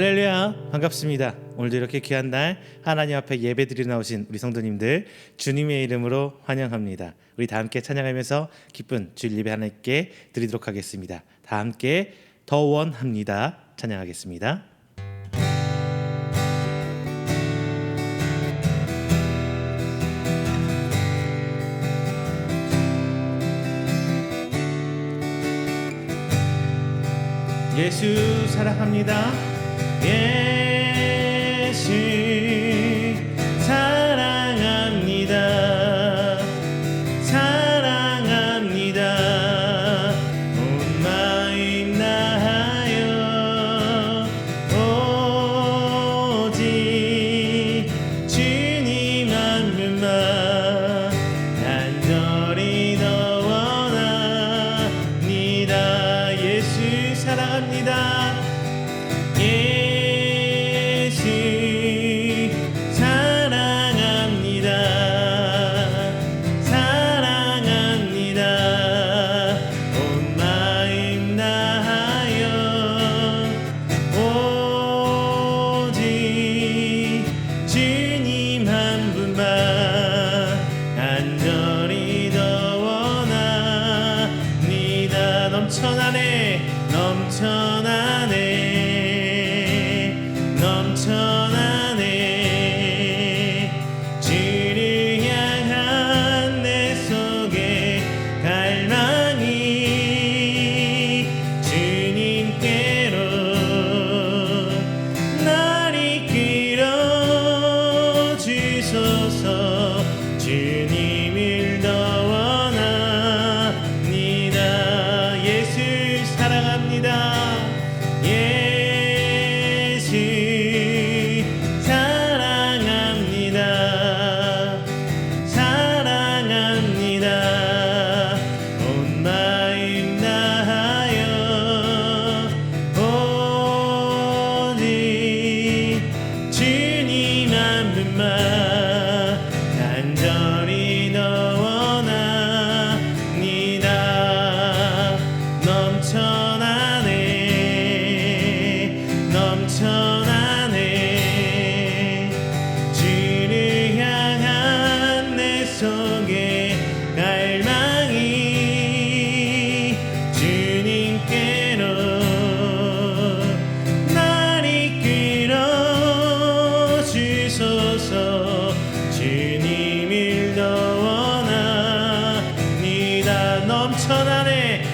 할렐루야, 반갑습니다. 오늘도 이렇게 귀한 날 하나님 앞에 예배드리러 나오신 우리 성도님들 주님의 이름으로 환영합니다. 우리 다 함께 찬양하면서 기쁜 주일 예배 하나님께 드리도록 하겠습니다. 다 함께 더 원합니다. 찬양하겠습니다. 예수 사랑합니다. 예수 사랑합니다. 사랑합니다. 온 마음 다하여 오직 주님 한 분만 간절히 더 원합니다. 예수 사랑합니다. 예수 사랑합니다. 사랑합니다. 온 마음 다하여 오직 주님 한 분만 간절히 더 원합니다. 넘쳐나네 넘쳐나네 주를 향한 내 속에 갈망이 주님께로 날 이끌어 주소서. 주님을 더 원합니다. 예수 사랑합니다. 예수 사랑합니다. 사랑합니다. 온 마음 다하여 오직 주님 한 분만 간절히 더 원합니다. 넘쳐나네 주를 향한 내 속에 갈망이 주님께로 날 이끌어 주소서. 주님을 더 원합니다. 넘쳐나네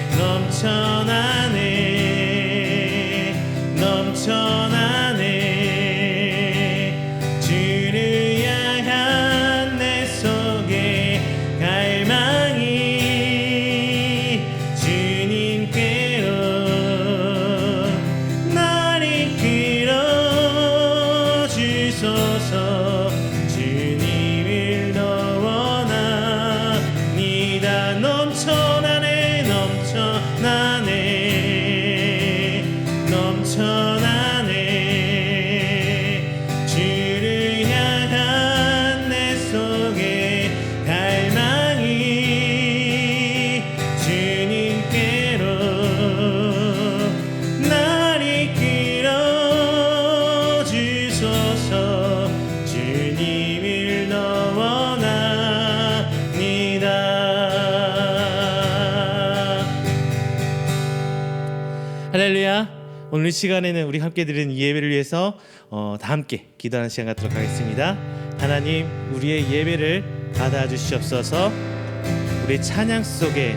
주를 향한 내 속에 갈망이 주님께로 날 이끌어 주소서. 주님을 더 원합니다. 넘쳐나네 주를 향한 내 속에 갈망이 주님께로 날 이끌어 주소서. 주님을 더 원합니다. 할렐루야. 오늘 이 시간에는 우리 함께 드리는 이 예배를 위해서 다 함께 기도하는 시간 갖도록 하겠습니다. 하나님, 우리의 예배를 받아주시옵소서. 우리의 찬양 속에,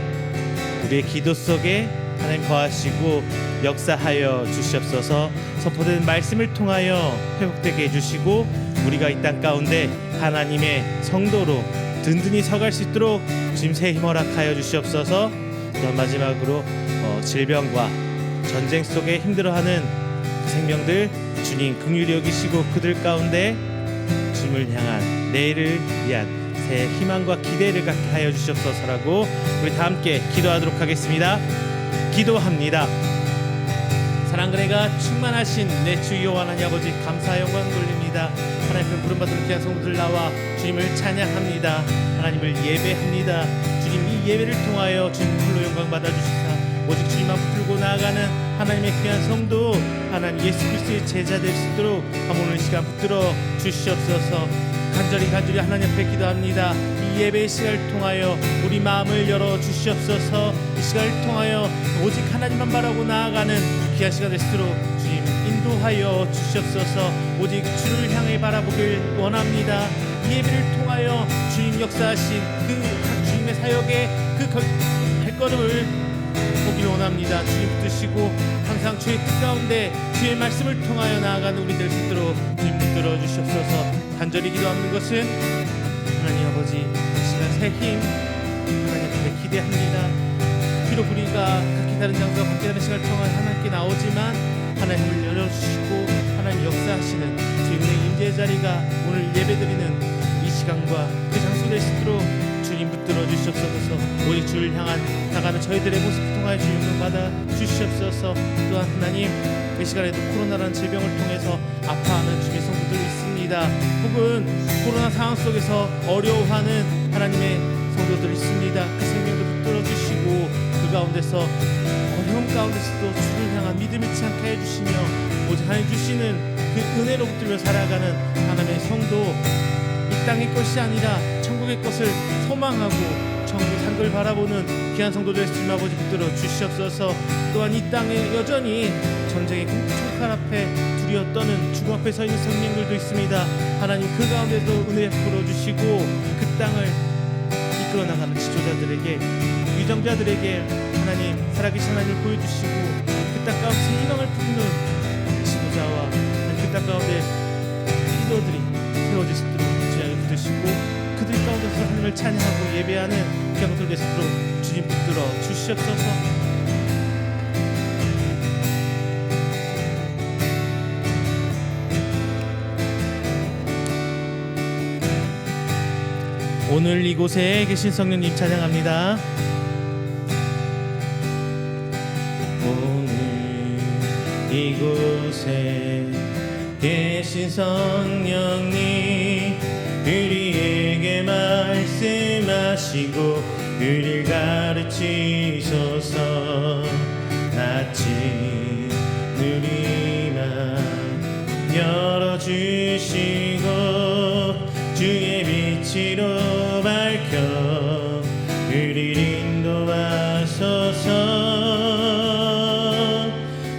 우리의 기도 속에 하나님 거하시고 역사하여 주시옵소서. 선포되는 말씀을 통하여 회복되게 해주시고 우리가 이 땅 가운데 하나님의 성도로 든든히 서갈 수 있도록 주님 새 힘 허락하여 주시옵소서. 또 마지막으로 질병과 전쟁 속에 힘들어하는 그 생명들 주님 긍휼히 여기시고 그들 가운데 주님을 향한 내일을 위한 새 희망과 기대를 갖게 하여 주시옵소서라고 우리 다 함께 기도하도록 하겠습니다. 기도합니다. 사랑과 은혜가 충만하신 내 주 여호와 하나님 아버지 감사 영광 돌립니다. 하나님을 부름받은 귀한 성도들 나와 주님을 찬양합니다. 하나님을 예배합니다. 주님 이 예배를 통하여 주님 불로 영광 받아주시사 오직 주님만 붙들고 나아가는 하나님의 귀한 성도 하나님 예수 그리스도의 제자 될 수 있도록 오늘 시간 붙들어 주시옵소서. 간절히 하나님 앞에 기도합니다. 이 예배의 시간을 통하여 우리 마음을 열어 주시옵소서. 이 시간을 통하여 오직 하나님만 바라고 나아가는 귀한 시간 될 수 있도록 주님 인도하여 주시옵소서. 오직 주를 향해 바라보길 원합니다. 이 예배를 통하여 주님 역사하신 그 주님의 사역의 그 발걸음을 보길 원합니다. 주님 붙드시고 항상 주의 뜻 가운데 주의 말씀을 통하여 나아가는 우리 될 수 있도록 주님 붙들어 주시옵소서. 간절히 기도하는 것은 하나님 아버지 이 시간 새 힘 하나님 앞에 기대합니다. 비록 우리가 각기 다른 장소와 각기 다른 시간을 통해 하나님께 나오지만 하나님을 열어주시고 하나님 역사하시는 주님의 임재의 자리가 오늘 예배드리는 이 시간과 그 장소 될 수 있도록 주님 붙들어 주시옵소서. 오직 주를 향한 나가는 저희들의 모습을 통하여 주님을 받아 주시옵소서. 또한 하나님 이 시간에도 코로나라는 질병을 통해서 아파하는 주의 성도들이 있습니다. 혹은 코로나 상황 속에서 어려워하는 하나님의 성도들이 있습니다. 그 생명도 붙들어 주시고 그 가운데서 어려움 가운데서도 주를 향한 믿음을 잃지 않게 해주시며 오직 하나님 주시는 그 은혜로 붙들며 살아가는 하나님의 성도, 이 땅의 것이 아니라 천국의 것을 소망하고 천국 산걸 바라보는 귀한 성도들 주님 아버지 붙들어 주시옵소서. 또한 이 땅에 여전히 전쟁의 총칼 앞에 두려워 떠는 죽음 앞에 서 있는 생명들도 있습니다. 하나님 그 가운데도 은혜 베풀어 주시고 그 땅을 이끌어 나가는 지도자들에게, 위정자들에게 하나님 살아계신 하나님을 보여주시고 그 땅 가운데 희망을 품는 지도자와 그 땅 가운데 리더들이 세워질 수 있도록 주님 붙드시고 그들 가운데서 하나님을 찬양하고 예배하는 귀한 것들 될 수 있도록 주님 붙들어 주시옵소서. 오늘 이곳에 계신 성령님 찬양합니다. 오늘 이곳에 계신 성령님 우리에게 말씀하시고 우리를 가르치소서. 낯이 우리만 열어주시고 주의 빛으로 밝혀 우리를 인도하소서.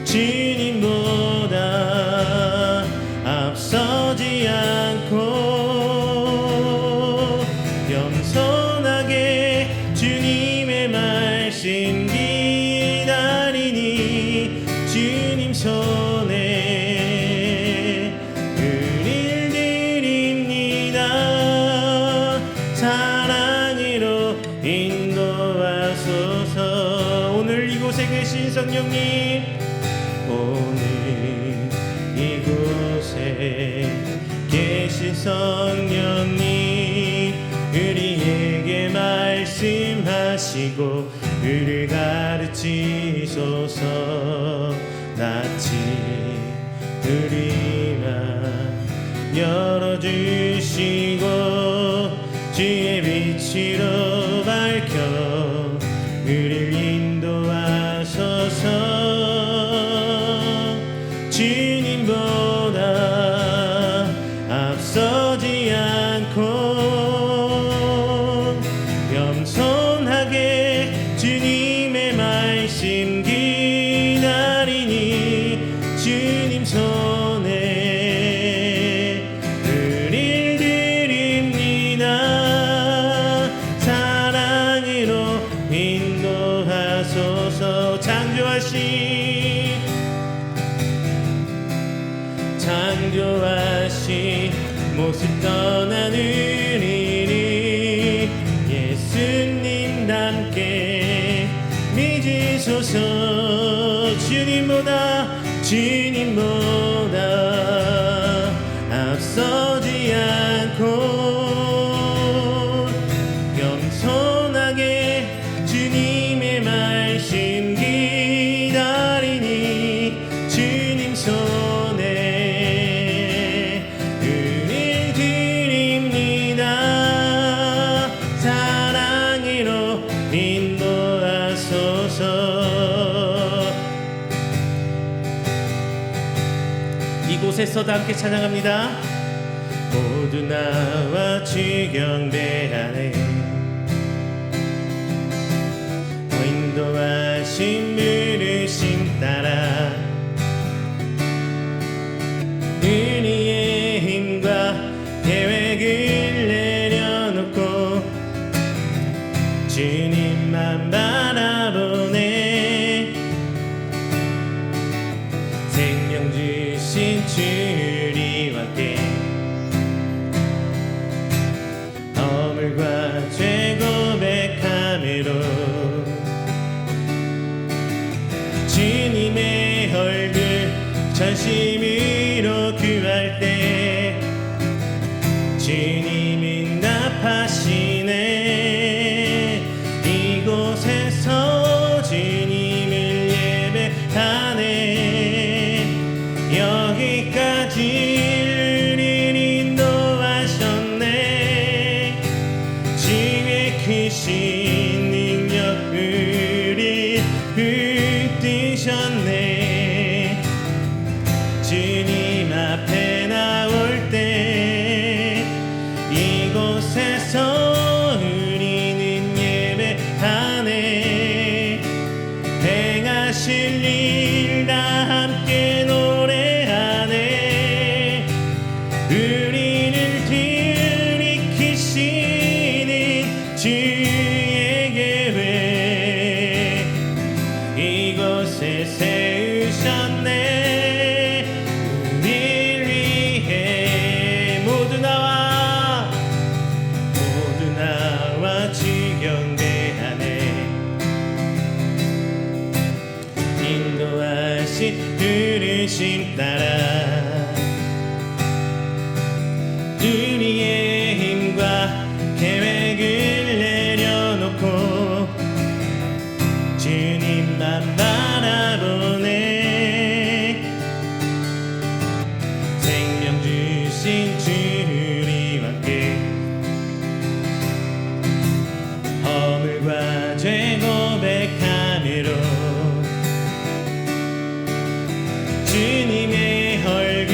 주님보다 앞서지 않고 겸손하게 주님의 말씀 기다리니 주님 손에 성령님 오늘 이곳에 계신 성령님 우리에게 말씀하시고 우리를 가르치소서. 낯이 우리만 열어주시고 주의 빛으로 밝혀 우리를 인도하소서. 주님보다 앞서지 않고 겸손하게 주님의 말씀 기다리니 주님 손에 우릴 드립니다. 사랑으로 인도하소서. 창조하신 모습 떠나는 우리를 예수님 닮게 믿으소서. 주님보다 앞서지 않고 겸손하게 주님의 말씀 기다리니 주님 손에 우릴 드립니다. 사랑으로 인도하소서. 이곳에서 다 함께 찬양합니다. 모두 나와 주 경배하네. 인도하신 부르심 따라 은혜의 힘과 계획을 내려놓고 주님만 바라보네. 생명 주신 주리와 함께 허물과 죄 고백함으로 주님의 얼굴 전심으로 구할 때 주님이 응답하시네. 이곳에서 주님을 예배하네. 여기까지 우리를 인도하셨네. 주의 크신 능력 우리 붙드셨네. 주님 앞에 나올 때 이곳에서 우리는 예배하네. 행하실 일 다 함께 노래하네. 우리를 들이키시는 주의 계획 이곳에 세우셨네. 우리를 위해 모두 나와 주 경배하네. 인도하신 부르심 따라 우리의 힘과 계획을 내려놓고 주님만 바라보네. 생명 주신 주리와 함께 허물과 죄 고백함으로 주님의 얼굴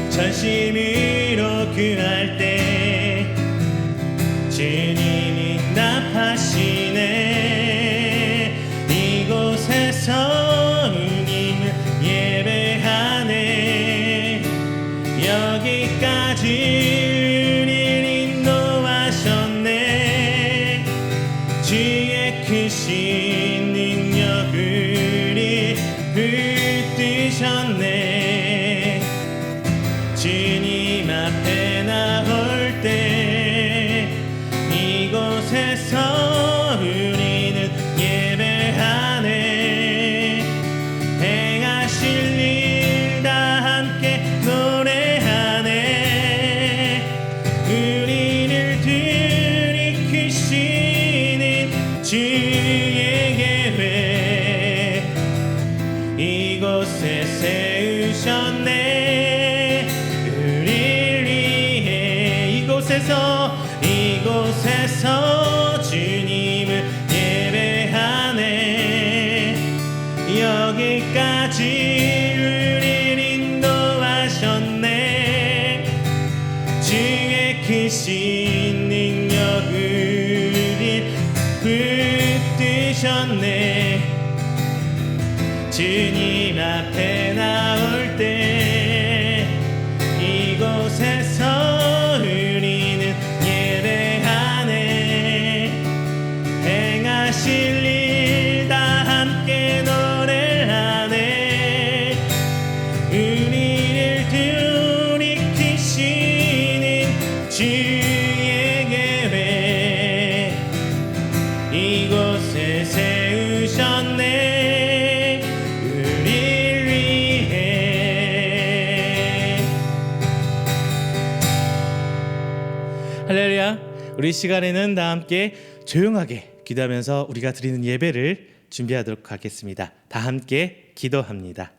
전심으로 구할 때 주님이 응답하시네. 이곳에서 주님을 예배하네. 여기까지 우리를 인도하셨네. 주의 크신 능력 우리 붙드셨네. 주님 앞에 나올 때 이곳에서 우리는 예배하네. 행하실 일 다 함께 노래하네. 우리를 들이키시는 주의 계획 이곳에 세우셨네. 우리를 위해 이곳에서 주님을 예배하네. 여기까지 우리를 인도하셨네. 주의 크신 능력 우리 붙드셨네. 주님 앞에 나올 때 이곳에서 우리는 예배하네. 행하실 일 다 함께 노래하네. 우리를 돌이키시는 주의 계획 이곳에 세우셨네. 우리를 위해. 할렐루야. 우리 시간에는 다 함께 조용하게 기도하면서 우리가 드리는 예배를 준비하도록 하겠습니다. 다 함께 기도합니다.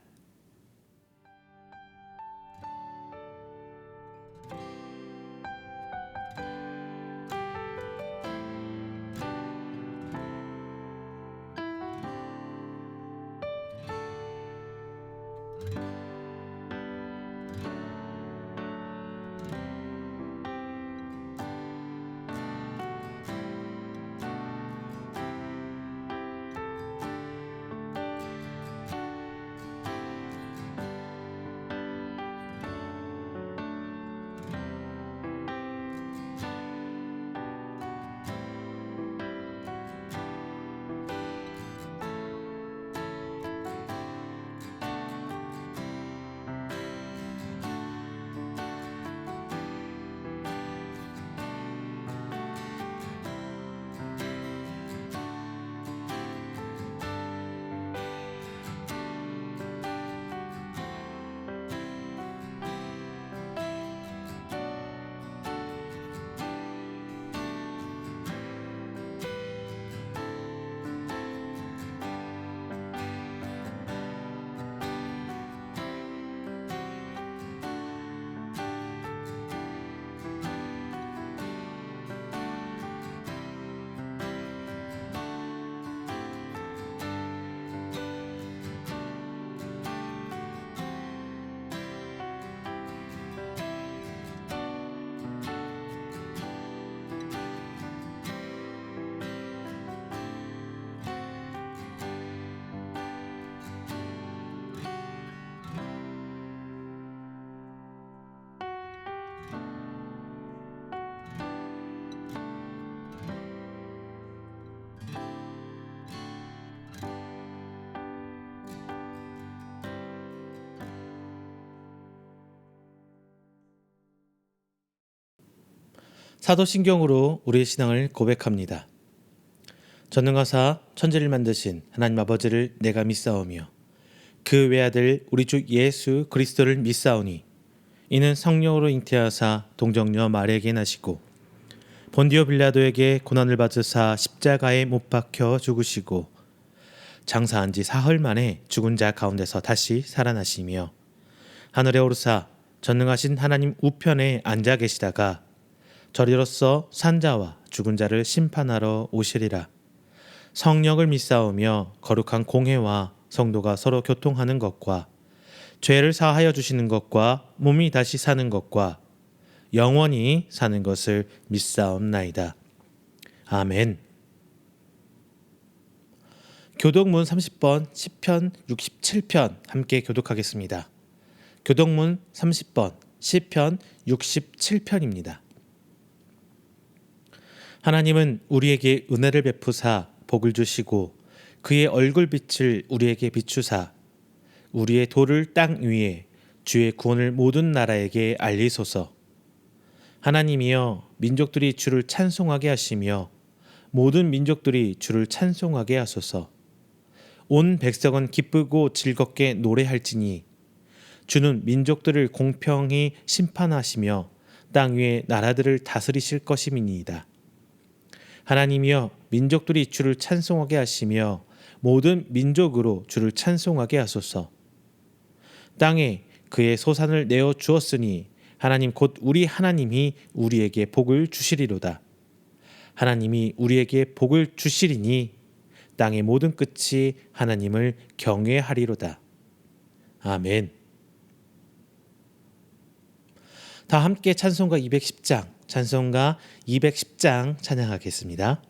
사도신경으로 우리의 신앙을 고백합니다. 전능하사 천지를 만드신 하나님 아버지를 내가 믿사오며 그 외아들 우리 주 예수 그리스도를 믿사오니 이는 성령으로 잉태하사 동정녀 마리아에게 나시고 본디오 빌라도에게 고난을 받으사 십자가에 못 박혀 죽으시고 장사한 지 사흘 만에 죽은 자 가운데서 다시 살아나시며 하늘에 오르사 전능하신 하나님 우편에 앉아 계시다가 저리로서 산자와 죽은 자를 심판하러 오시리라. 성령을 믿사오며 거룩한 공회와 성도가 서로 교통하는 것과 죄를 사하여 주시는 것과 몸이 다시 사는 것과 영원히 사는 것을 믿사옵나이다. 아멘. 교독문 30번 시편 67편 함께 교독하겠습니다. 교독문 30번 시편 67편입니다. 하나님은 우리에게 은혜를 베푸사 복을 주시고 그의 얼굴빛을 우리에게 비추사 우리의 도를 땅 위에 주의 구원을 모든 나라에게 알리소서. 하나님이여 민족들이 주를 찬송하게 하시며 모든 민족들이 주를 찬송하게 하소서. 온 백성은 기쁘고 즐겁게 노래할지니 주는 민족들을 공평히 심판하시며 땅 위의 나라들을 다스리실 것임이니이다. 하나님이여 민족들이 주를 찬송하게 하시며 모든 민족으로 주를 찬송하게 하소서. 땅에 그의 소산을 내어 주었으니 하나님 곧 우리 하나님이 우리에게 복을 주시리로다. 하나님이 우리에게 복을 주시리니 땅의 모든 끝이 하나님을 경외하리로다. 아멘. 다 함께 찬송가 210장, 찬송가 210장 찬양하겠습니다.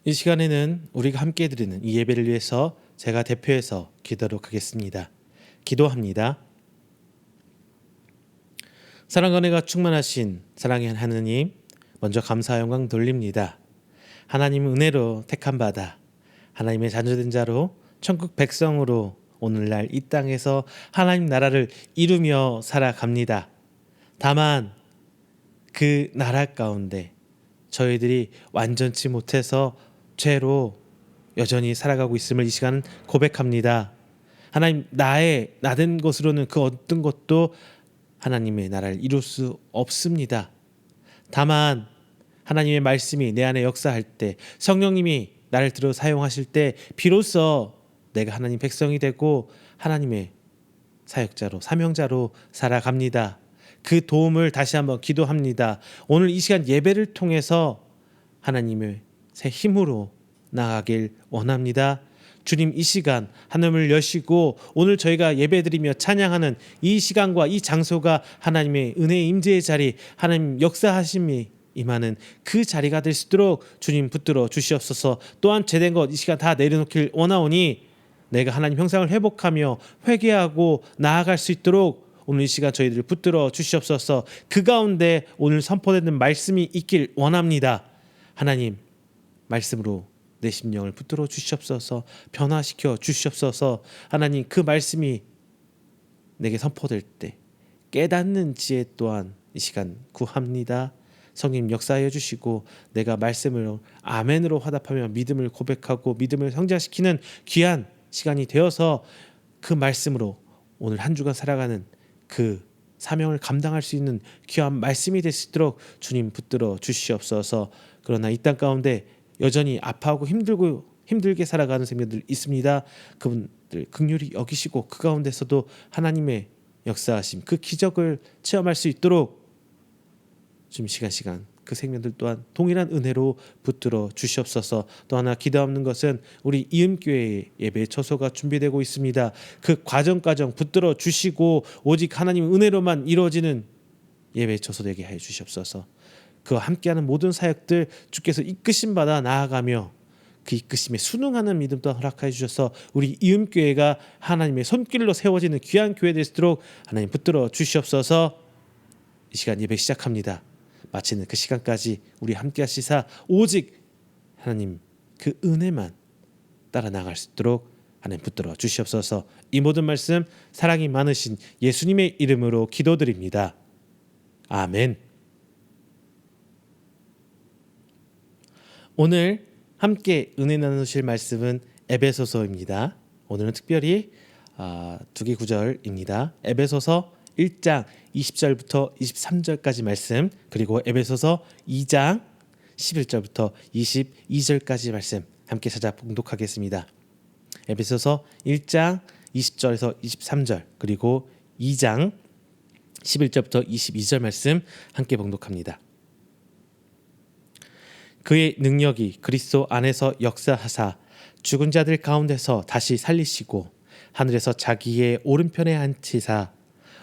이 시간에는 우리가 함께 드리는 이 예배를 위해서 제가 대표해서 기도하도록 하겠습니다. 기도합니다. 사랑과 은혜가 충만하신 사랑의 하느님, 먼저 감사 영광 돌립니다. 하나님 은혜로 택한 바다, 하나님의 자녀된 자로 천국 백성으로 오늘날 이 땅에서 하나님 나라를 이루며 살아갑니다. 다만 그 나라 가운데 저희들이 완전치 못해서 죄로 여전히 살아가고 있음을 이 시간 고백합니다. 하나님, 나된 것으로는 그 어떤 것도 하나님의 나라를 이룰 수 없습니다. 다만 하나님의 말씀이 내 안에 역사할 때, 성령님이 나를 들어 사용하실 때 비로소 내가 하나님 백성이 되고 하나님의 사역자로, 사명자로 살아갑니다. 그 도움을 다시 한번 기도합니다. 오늘 이 시간 예배를 통해서 하나님의 새 힘으로 나아가길 원합니다. 주님, 이 시간 하늘을 여시고 오늘 저희가 예배드리며 찬양하는 이 시간과 이 장소가 하나님의 은혜의 임재의 자리, 하나님 역사하심이 임하는 그 자리가 될 수 있도록 주님 붙들어 주시옵소서. 또한 죄된 것 이 시간 다 내려놓길 원하오니 내가 하나님 형상을 회복하며 회개하고 나아갈 수 있도록 오늘 이 시간 저희들을 붙들어 주시옵소서. 그 가운데 오늘 선포되는 말씀이 있길 원합니다. 하나님, 말씀으로 내 심령을 붙들어 주시옵소서. 변화시켜 주시옵소서. 하나님, 그 말씀이 내게 선포될 때 깨닫는 지혜 또한 이 시간 구합니다. 성님 역사하여 주시고 내가 말씀으로 아멘으로 화답하며 믿음을 고백하고 믿음을 성장시키는 귀한 시간이 되어서 그 말씀으로 오늘 한 주간 살아가는 그 사명을 감당할 수 있는 귀한 말씀이 될 수 있도록 주님 붙들어 주시옵소서. 그러나 이 땅 가운데 여전히 아파하고 힘들게 살아가는 생명들 있습니다. 그분들 긍휼히 여기시고 그 가운데서도 하나님의 역사하심, 그 기적을 체험할 수 있도록 지금 시간 그 생명들 또한 동일한 은혜로 붙들어 주시옵소서. 또 하나 기도하는 것은 우리 이음교회의 예배 처소가 준비되고 있습니다. 그 과정 붙들어 주시고 오직 하나님 은혜로만 이루어지는 예배 처소 되게 해 주시옵소서. 그와 함께하는 모든 사역들 주께서 이끄심 받아 나아가며 그 이끄심에 순응하는 믿음 또한 허락하여 주셔서 우리 이음교회가 하나님의 손길로 세워지는 귀한 교회 될 수 있도록 하나님 붙들어 주시옵소서. 이 시간 예배 시작합니다. 마치는 그 시간까지 우리 함께 하시사 오직 하나님 그 은혜만 따라 나갈 수 있도록 하나님 붙들어 주시옵소서. 이 모든 말씀 사랑이 많으신 예수님의 이름으로 기도드립니다. 아멘. 오늘 함께 은혜 나누실 말씀은 에베소서입니다. 오늘은 특별히 두 개 구절입니다. 에베소서 1장 20절부터 23절까지 말씀, 그리고 에베소서 2장 11절부터 22절까지 말씀 함께 찾아 봉독하겠습니다. 에베소서 1장 20절에서 23절 그리고 2장 11절부터 22절 말씀 함께 봉독합니다. 그의 능력이 그리스도 안에서 역사하사 죽은 자들 가운데서 다시 살리시고 하늘에서 자기의 오른편에 앉히사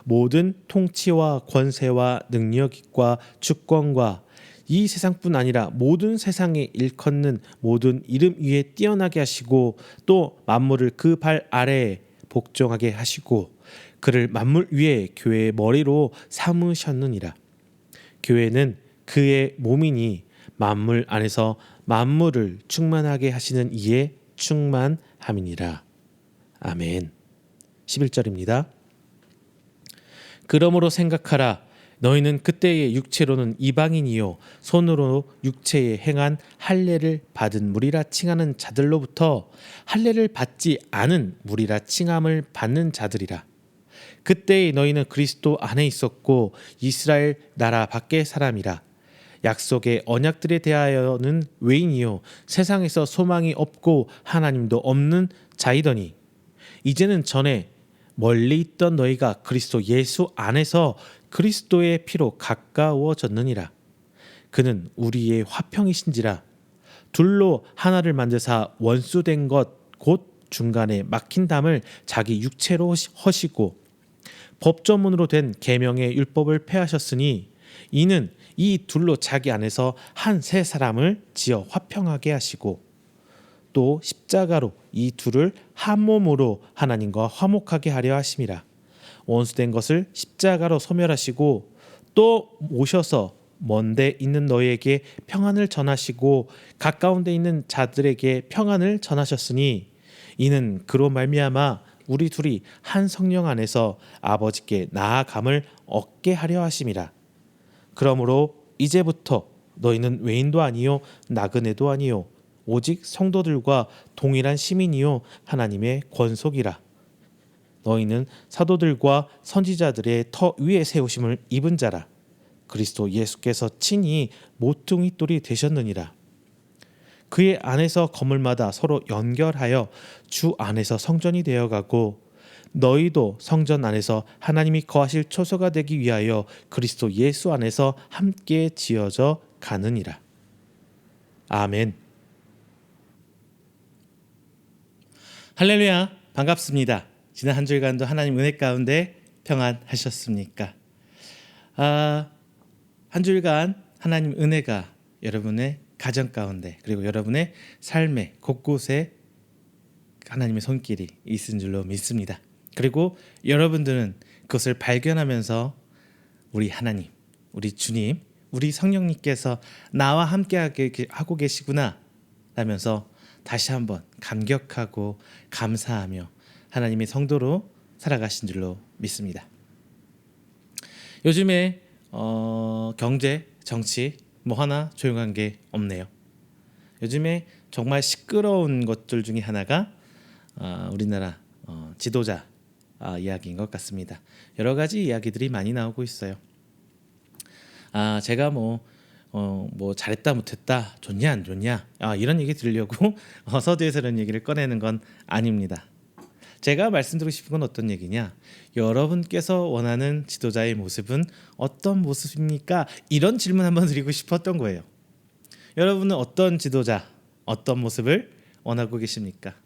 모든 통치와 권세와 능력과 주권과 이 세상뿐 아니라 모든 세상에 일컫는 모든 이름 위에 뛰어나게 하시고 또 만물을 그 발 아래에 복종하게 하시고 그를 만물 위에 교회의 머리로 삼으셨느니라. 교회는 그의 몸이니 만물 안에서 만물을 충만하게 하시는 이에 충만함이니라. 아멘. 11절입니다. 그러므로 생각하라. 너희는 그때의 육체로는 이방인이요 손으로 육체에 행한 할례를 받은 무리라 칭하는 자들로부터 할례를 받지 않은 무리라 칭함을 받는 자들이라. 그때의 너희는 그리스도 안에 있었고 이스라엘 나라 밖의 사람이라. 약속의 언약들에 대하여는 외인이요 세상에서 소망이 없고 하나님도 없는 자이더니 이제는 전에 멀리 있던 너희가 그리스도 예수 안에서 그리스도의 피로 가까워졌느니라. 그는 우리의 화평이신지라. 둘로 하나를 만드사 원수된 것 곧 중간에 막힌 담을 자기 육체로 허시고 법조문으로 된 계명의 율법을 폐하셨으니 이는 이 둘로 자기 안에서 한 새 사람을 지어 화평하게 하시고 또 십자가로 이 둘을 한 몸으로 하나님과 화목하게 하려 하심이라. 원수된 것을 십자가로 소멸하시고 또 오셔서 먼데 있는 너희에게 평안을 전하시고 가까운 데 있는 자들에게 평안을 전하셨으니 이는 그로 말미암아 우리 둘이 한 성령 안에서 아버지께 나아감을 얻게 하려 하심이라. 그러므로 이제부터 너희는 외인도 아니요 나그네도 아니요 오직 성도들과 동일한 시민이요 하나님의 권속이라. 너희는 사도들과 선지자들의 터 위에 세우심을 입은 자라. 그리스도 예수께서 친히 모퉁이 돌이 되셨느니라. 그의 안에서 건물마다 서로 연결하여 주 안에서 성전이 되어가고 너희도 성전 안에서 하나님이 거하실 초소가 되기 위하여 그리스도 예수 안에서 함께 지어져 가느니라. 아멘. 할렐루야, 반갑습니다. 지난 한 주간도 하나님 은혜 가운데 평안하셨습니까? 한 주간 하나님 은혜가 여러분의 가정 가운데 그리고 여러분의 삶의 곳곳에 하나님의 손길이 있은 줄로 믿습니다. 그리고 여러분들은 그것을 발견하면서 우리 하나님, 우리 주님, 우리 성령님께서 나와 함께 하고 계시구나 라면서 다시 한번 감격하고 감사하며 하나님의 성도로 살아가신 줄로 믿습니다. 요즘에 경제, 정치 뭐 하나 조용한 게 없네요. 요즘에 정말 시끄러운 것들 중에 하나가 우리나라 지도자 이야기인 것 같습니다. 여러 가지 이야기들이 많이 나오고 있어요. 제가 뭐 잘했다 못했다 좋냐 안 좋냐 이런 얘기 들으려고 서두에서 이런 얘기를 꺼내는 건 아닙니다. 제가 말씀드리고 싶은 건 어떤 얘기냐, 여러분께서 원하는 지도자의 모습은 어떤 모습입니까? 이런 질문 한번 드리고 싶었던 거예요. 여러분은 어떤 지도자, 어떤 모습을 원하고 계십니까?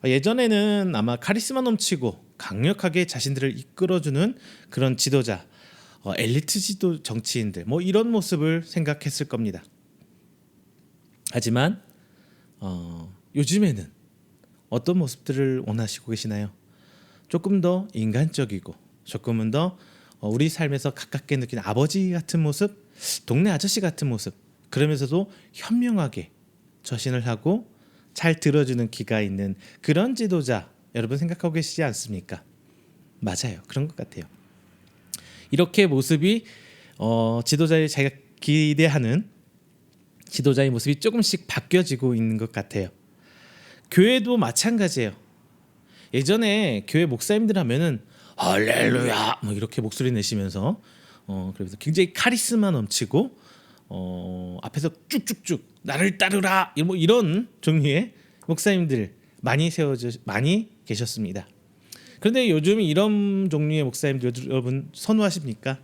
예전에는 아마 카리스마 넘치고 강력하게 자신들을 이끌어주는 그런 지도자, 엘리트 지도 정치인들 뭐 이런 모습을 생각했을 겁니다. 하지만 요즘에는 어떤 모습들을 원하시고 계시나요? 조금 더 인간적이고 조금은 더 우리 삶에서 가깝게 느끼는 아버지 같은 모습, 동네 아저씨 같은 모습, 그러면서도 현명하게 처신을 하고 잘 들어주는 기가 있는 그런 지도자 여러분 생각하고 계시지 않습니까? 맞아요. 그런 것 같아요. 이렇게 모습이 지도자의 자기가 기대하는 지도자의 모습이 조금씩 바뀌어지고 있는 것 같아요. 교회도 마찬가지예요. 예전에 교회 목사님들 하면은 할렐루야 뭐 이렇게 목소리 내시면서 그래서 굉장히 카리스마 넘치고 앞에서 쭉쭉쭉 나를 따르라 뭐 이런 종류의 목사님들 많이 계셨습니다. 그런데 요즘 이런 종류의 목사님들 여러분 선호하십니까?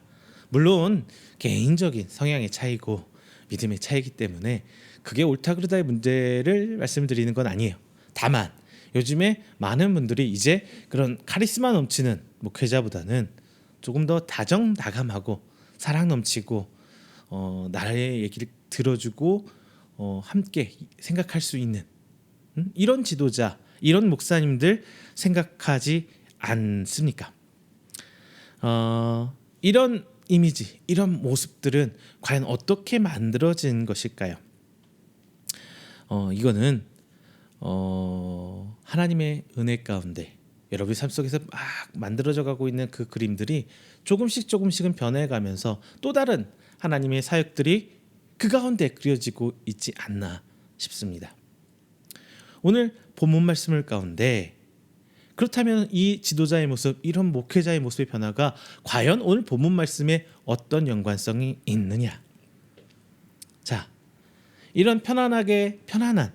물론 개인적인 성향의 차이고 믿음의 차이기 때문에 그게 옳다 그르다의 문제를 말씀드리는 건 아니에요. 다만 요즘에 많은 분들이 이제 그런 카리스마 넘치는 목회자보다는 조금 더 다정다감하고 사랑 넘치고 나의 얘기를 들어주고 함께 생각할 수 있는 이런 지도자, 이런 목사님들 생각하지 않습니까? 이런 이미지, 이런 모습들은 과연 어떻게 만들어진 것일까요? 이거는 하나님의 은혜 가운데 여러분의 삶 속에서 막 만들어져 가고 있는 그 그림들이 조금씩은 변해가면서 또 다른 하나님의 사역들이 그 가운데 그려지고 있지 않나 싶습니다. 오늘 본문 말씀을 가운데 그렇다면 이 지도자의 모습, 이런 목회자의 모습의 변화가 과연 오늘 본문 말씀에 어떤 연관성이 있느냐? 자, 이런 편안한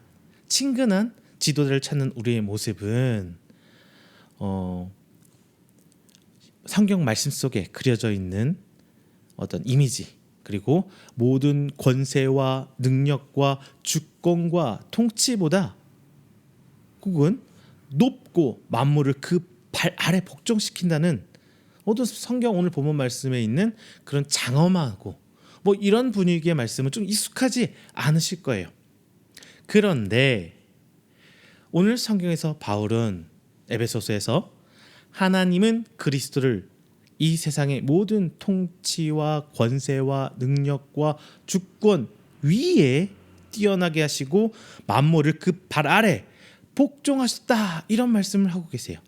친근한 지도자를 찾는 우리의 모습은 성경 말씀 속에 그려져 있는 어떤 이미지, 그리고 모든 권세와 능력과 주권과 통치보다 혹은 높고 만물을 그 발 아래 복종시킨다는 모든 성경 오늘 본문 말씀에 있는 그런 장엄하고 뭐 이런 분위기의 말씀은 좀 익숙하지 않으실 거예요. 그런데 오늘 성경에서 바울은 에베소서에서 하나님은 그리스도를 이 세상의 모든 통치와 권세와 능력과 주권 위에 뛰어나게 하시고 만물을 그 발 아래 복종하셨다 이런 말씀을 하고 계세요.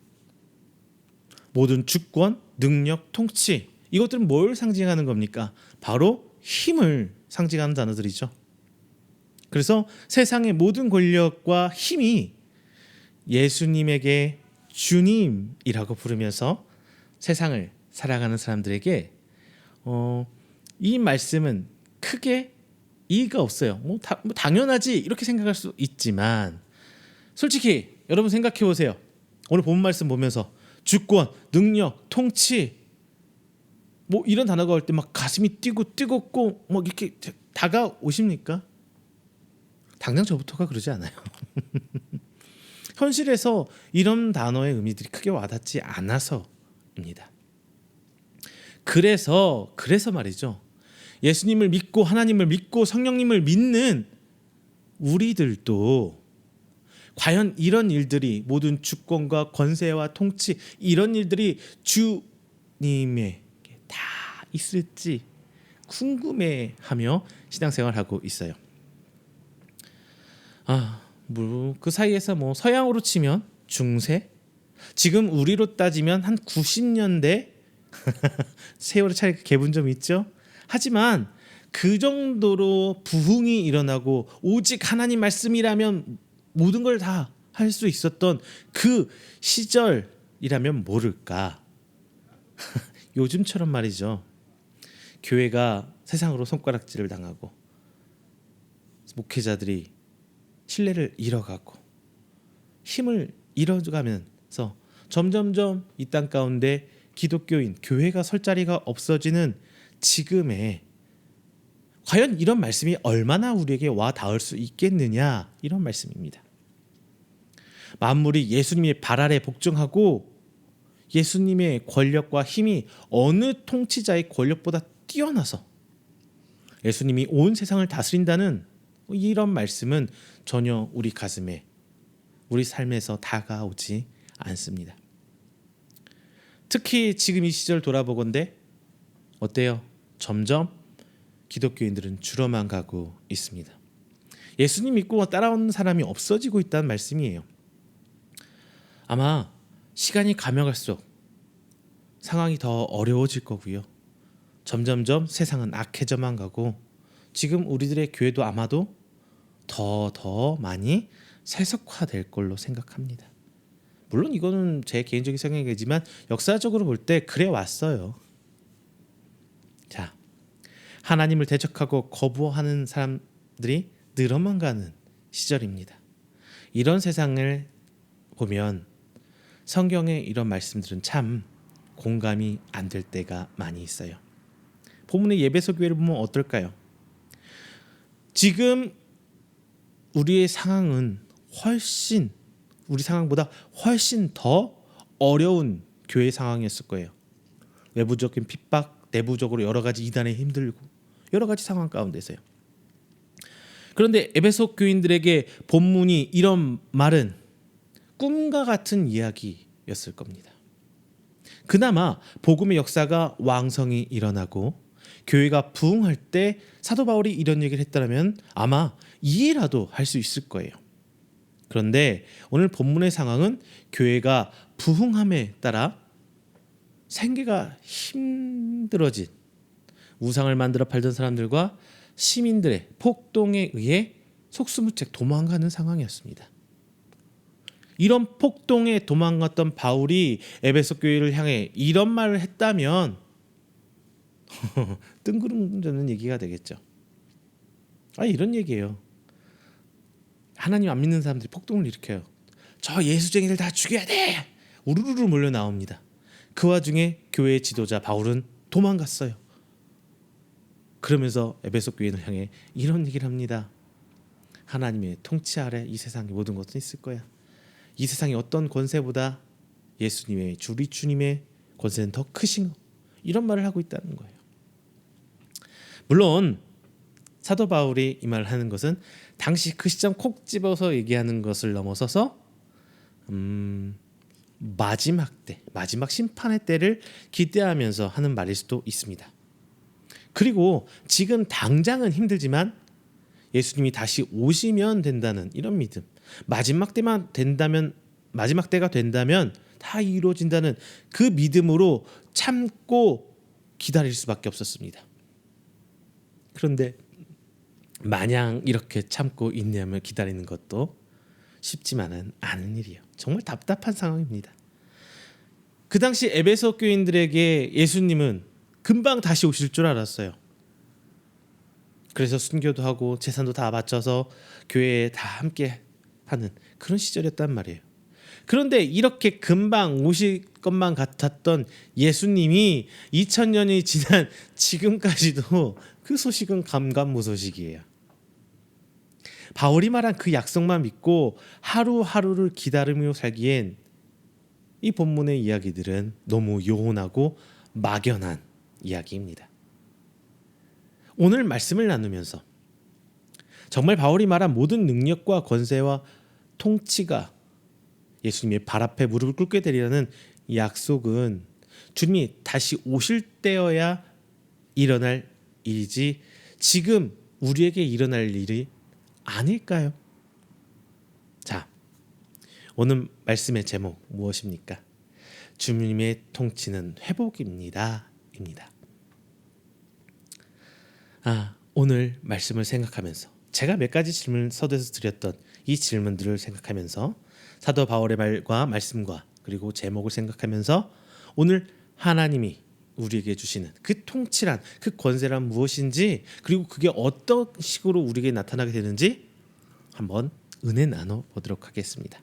모든 주권, 능력, 통치 이것들은 뭘 상징하는 겁니까? 바로 힘을 상징하는 단어들이죠. 그래서 세상의 모든 권력과 힘이 예수님에게 주님이라고 부르면서 세상을 살아가는 사람들에게 이 말씀은 크게 이의가 없어요. 뭐 당연하지 이렇게 생각할 수 있지만 솔직히 여러분 생각해 보세요. 오늘 본문 말씀 보면서 주권, 능력, 통치 뭐 이런 단어가 올 때 막 가슴이 뛰고 뜨겁고 뭐 이렇게 다가오십니까? 당장 저부터가 그러지 않아요. 현실에서 이런 단어의 의미들이 크게 와닿지 않아서입니다. 그래서 말이죠. 예수님을 믿고 하나님을 믿고 성령님을 믿는 우리들도 과연 이런 일들이 모든 주권과 권세와 통치 이런 일들이 주님에게 다 있을지 궁금해하며 신앙생활하고 있어요. 그 사이에서 뭐 서양으로 치면 중세, 지금 우리로 따지면 한 90년대 세월의 차이가 개분 좀 있죠. 하지만 그 정도로 부흥이 일어나고 오직 하나님 말씀이라면 모든 걸 다 할 수 있었던 그 시절이라면 모를까. 요즘처럼 말이죠. 교회가 세상으로 손가락질을 당하고 목회자들이 신뢰를 잃어가고 힘을 잃어가면서 점점점 이 땅 가운데 기독교인, 교회가 설 자리가 없어지는 지금에 과연 이런 말씀이 얼마나 우리에게 와 닿을 수 있겠느냐, 이런 말씀입니다. 만물이 예수님의 발 아래 복종하고 예수님의 권력과 힘이 어느 통치자의 권력보다 뛰어나서 예수님이 온 세상을 다스린다는 이런 말씀은 전혀 우리 가슴에, 우리 삶에서 다가오지 않습니다. 특히 지금 이 시절 돌아보건대 어때요? 점점 기독교인들은 줄어만 가고 있습니다. 예수님 믿고 따라오는 사람이 없어지고 있다는 말씀이에요. 아마 시간이 가면 갈수록 상황이 더 어려워질 거고요. 점점점 세상은 악해져만 가고 지금 우리들의 교회도 아마도 더 많이 세속화될 걸로 생각합니다. 물론 이거는 제 개인적인 생각이지만 역사적으로 볼 때 그래 왔어요. 자, 하나님을 대적하고 거부하는 사람들이 늘어만 가는 시절입니다. 이런 세상을 보면 성경의 이런 말씀들은 참 공감이 안 될 때가 많이 있어요. 본문의 예배소 교회를 보면 어떨까요? 지금 우리의 상황은 훨씬, 우리 상황보다 훨씬 더 어려운 교회 상황이었을 거예요. 외부적인 핍박, 내부적으로 여러 가지 이단에 힘들고 여러 가지 상황 가운데서요. 그런데 에베소 교인들에게 본문이 이런 말은 꿈과 같은 이야기였을 겁니다. 그나마 복음의 역사가 왕성히 일어나고 교회가 부흥할 때 사도 바울이 이런 얘기를 했다면 아마 이해라도 할 수 있을 거예요. 그런데 오늘 본문의 상황은 교회가 부흥함에 따라 생계가 힘들어진, 우상을 만들어 팔던 사람들과 시민들의 폭동에 의해 속수무책 도망가는 상황이었습니다. 이런 폭동에 도망갔던 바울이 에베소 교회를 향해 이런 말을 했다면 뜬구름 얘기가 되겠죠. 이런 얘기예요. 하나님 안 믿는 사람들이 폭동을 일으켜요. 저 예수쟁이들 다 죽여야 돼! 우르르르 몰려 나옵니다. 그 와중에 교회의 지도자 바울은 도망갔어요. 그러면서 에베소 교인을 향해 이런 얘기를 합니다. 하나님의 통치 아래 이 세상의 모든 것은 있을 거야. 이 세상의 어떤 권세보다 예수님의, 우리 주님의 권세는 더 크신 거, 이런 말을 하고 있다는 거예요. 물론 사도 바울이 이 말을 하는 것은 당시 그 시점 콕 집어서 얘기하는 것을 넘어서서 마지막 때, 마지막 심판의 때를 기대하면서 하는 말일 수도 있습니다. 그리고 지금 당장은 힘들지만 예수님이 다시 오시면 된다는 이런 믿음, 마지막 때만 된다면, 마지막 때가 된다면 다 이루어진다는 그 믿음으로 참고 기다릴 수밖에 없었습니다. 그런데 마냥 이렇게 참고 인내하며 기다리는 것도 쉽지만은 않은 일이에요. 정말 답답한 상황입니다. 그 당시 에베소 교인들에게 예수님은 금방 다시 오실 줄 알았어요. 그래서 순교도 하고 재산도 다 바쳐서 교회에 다 함께 하는 그런 시절이었단 말이에요. 그런데 이렇게 금방 오실 것만 같았던 예수님이 2000년이 지난 지금까지도 그 소식은 감감무소식이에요. 바울이 말한 그 약속만 믿고 하루하루를 기다리며 살기엔 이 본문의 이야기들은 너무 요원하고 막연한 이야기입니다. 오늘 말씀을 나누면서 정말 바울이 말한 모든 능력과 권세와 통치가 예수님의 발 앞에 무릎을 꿇게 되리라는 약속은 주님이 다시 오실 때여야 일어날 일이지 지금 우리에게 일어날 일이 아닐까요? 자, 오늘 말씀의 제목 무엇입니까? 주님의 통치는 회복입니다. 입니다. 오늘 말씀을 생각하면서 제가 몇 가지 질문 서두에서 드렸던 이 질문들을 생각하면서 사도 바울의 말과 말씀과 그리고 제목을 생각하면서 오늘 하나님이 우리에게 주시는 그 통치란 그 권세란 무엇인지 그리고 그게 어떤 식으로 우리에게 나타나게 되는지 한번 은혜 나눠 보도록 하겠습니다.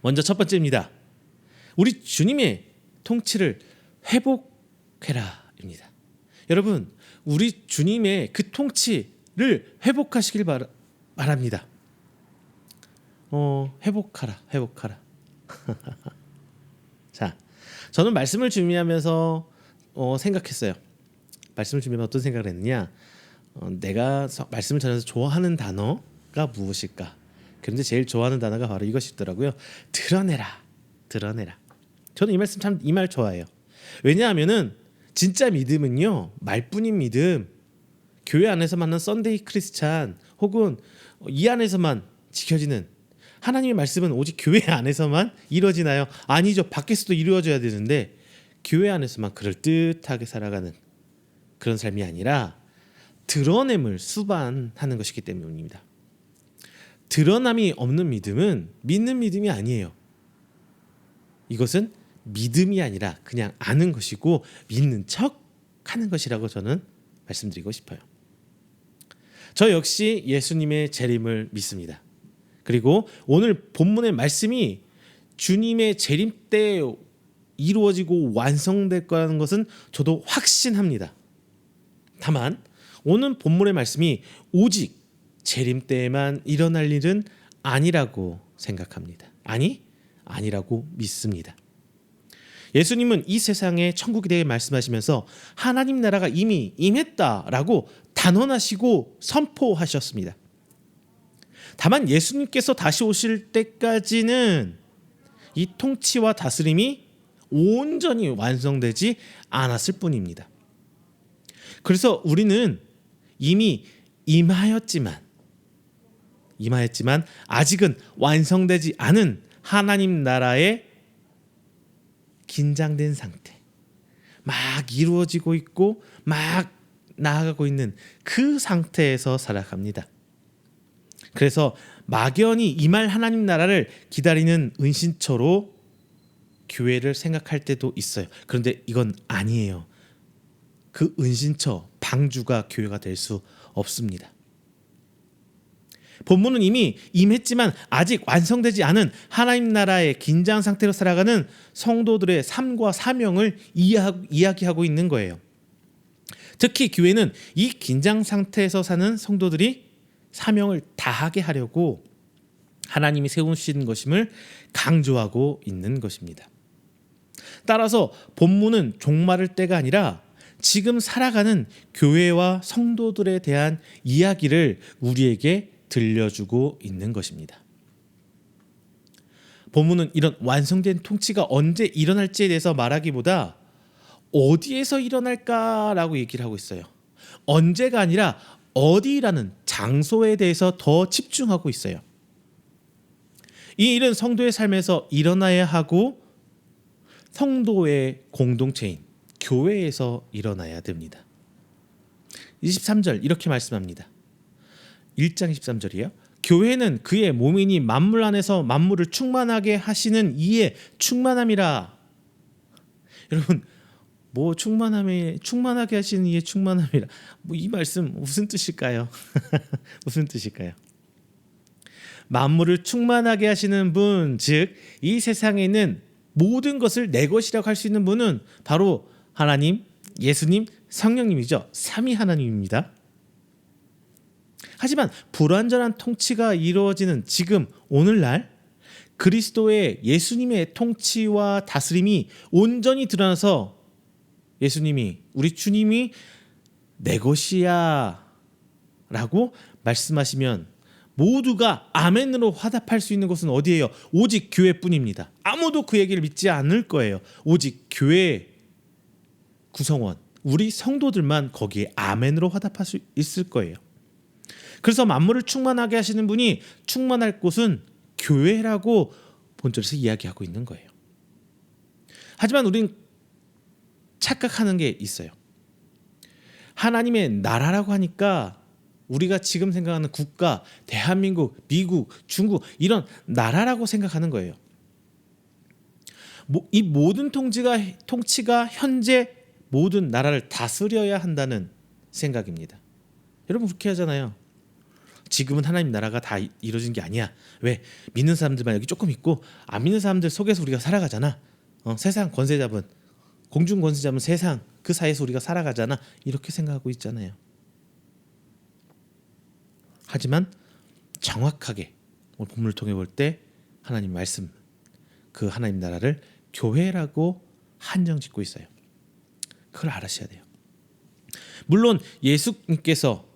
먼저 첫 번째입니다. 우리 주님의 통치를 회복해라입니다. 여러분, 우리 주님의 그 통치를 회복하시길 바랍니다. 회복하라. 자, 저는 말씀을 준비하면서 생각했어요. 말씀을 준비하면 어떤 생각을 했느냐? 내가 말씀을 전해서 좋아하는 단어가 무엇일까? 그런데 제일 좋아하는 단어가 바로 이것이더라고요. 드러내라. 저는 이 말씀 참 이 말 좋아해요. 왜냐하면은 진짜 믿음은요 말뿐인 믿음, 교회 안에서 만난 썬데이 크리스찬 혹은 이 안에서만 지켜지는 하나님의 말씀은 오직 교회 안에서만 이루어지나요? 아니죠. 밖에서도 이루어져야 되는데 교회 안에서만 그럴듯하게 살아가는 그런 삶이 아니라 드러냄을 수반하는 것이기 때문입니다. 드러남이 없는 믿음은 믿는 믿음이 아니에요. 이것은 믿음이 아니라 그냥 아는 것이고 믿는 척 하는 것이라고 저는 말씀드리고 싶어요. 저 역시 예수님의 재림을 믿습니다. 그리고 오늘 본문의 말씀이 주님의 재림 때 이루어지고 완성될 거라는 것은 저도 확신합니다. 다만 오늘 본문의 말씀이 오직 재림 때에만 일어날 일은 아니라고 생각합니다. 아니라고 믿습니다. 예수님은 이 세상에 천국에 대해 말씀하시면서 하나님 나라가 이미 임했다라고 단언하시고 선포하셨습니다. 다만 예수님께서 다시 오실 때까지는 이 통치와 다스림이 온전히 완성되지 않았을 뿐입니다. 그래서 우리는 이미 임하였지만 아직은 완성되지 않은 하나님 나라의 긴장된 상태, 막 이루어지고 있고 막 나아가고 있는 그 상태에서 살아갑니다. 그래서 막연히 임할 하나님 나라를 기다리는 은신처로 교회를 생각할 때도 있어요. 그런데 이건 아니에요. 그 은신처, 방주가 교회가 될 수 없습니다. 본문은 이미 임했지만 아직 완성되지 않은 하나님 나라의 긴장 상태로 살아가는 성도들의 삶과 사명을 이야기하고 있는 거예요. 특히 교회는 이 긴장 상태에서 사는 성도들이 사명을 다하게 하려고 하나님이 세우신 것임을 강조하고 있는 것입니다. 따라서 본문은 종말을 때가 아니라 지금 살아가는 교회와 성도들에 대한 이야기를 우리에게 들려주고 있는 것입니다. 본문은 이런 완성된 통치가 언제 일어날지에 대해서 말하기보다 어디에서 일어날까라고 얘기를 하고 있어요. 언제가 아니라 어디라는 장소에 대해서 더 집중하고 있어요. 이 일은 성도의 삶에서 일어나야 하고 성도의 공동체인 교회에서 일어나야 됩니다. 23절 이렇게 말씀합니다. 1장 23절이에요. 교회는 그의 몸이니 만물 안에서 만물을 충만하게 하시는 이의 충만함이라. 여러분, 뭐 충만하게 하시는 이의 충만함이라. 뭐 이 말씀 무슨 뜻일까요? 무슨 뜻일까요? 만물을 충만하게 하시는 분, 즉 이 세상에 있는 모든 것을 내 것이라고 할 수 있는 분은 바로 하나님, 예수님, 성령님이죠. 삼위 하나님입니다. 하지만 불완전한 통치가 이루어지는 지금 오늘날 그리스도의 예수님의 통치와 다스림이 온전히 드러나서 예수님이, 우리 주님이 내 것이야 라고 말씀하시면 모두가 아멘으로 화답할 수 있는 것은 어디예요? 오직 교회뿐입니다. 아무도 그 얘기를 믿지 않을 거예요. 오직 교회 구성원, 우리 성도들만 거기에 아멘으로 화답할 수 있을 거예요. 그래서 만물을 충만하게 하시는 분이 충만할 곳은 교회라고 본절에서 이야기하고 있는 거예요. 하지만 우리는 착각하는 게 있어요. 하나님의 나라라고 하니까 우리가 지금 생각하는 국가, 대한민국, 미국, 중국 이런 나라라고 생각하는 거예요. 이 모든 통치가 현재 모든 나라를 다스려야 한다는 생각입니다. 여러분 그렇게 하잖아요. 지금은 하나님 나라가 다 이루어진 게 아니야. 왜? 믿는 사람들만 여기 조금 있고 안 믿는 사람들 속에서 우리가 살아가잖아. 세상 권세 잡은, 공중 권세 잡은 세상 그 사이에서 우리가 살아가잖아. 이렇게 생각하고 있잖아요. 하지만 정확하게 오늘 본문을 통해 볼 때 하나님 말씀, 그 하나님 나라를 교회라고 한정짓고 있어요. 그걸 알아셔야 돼요. 물론 예수님께서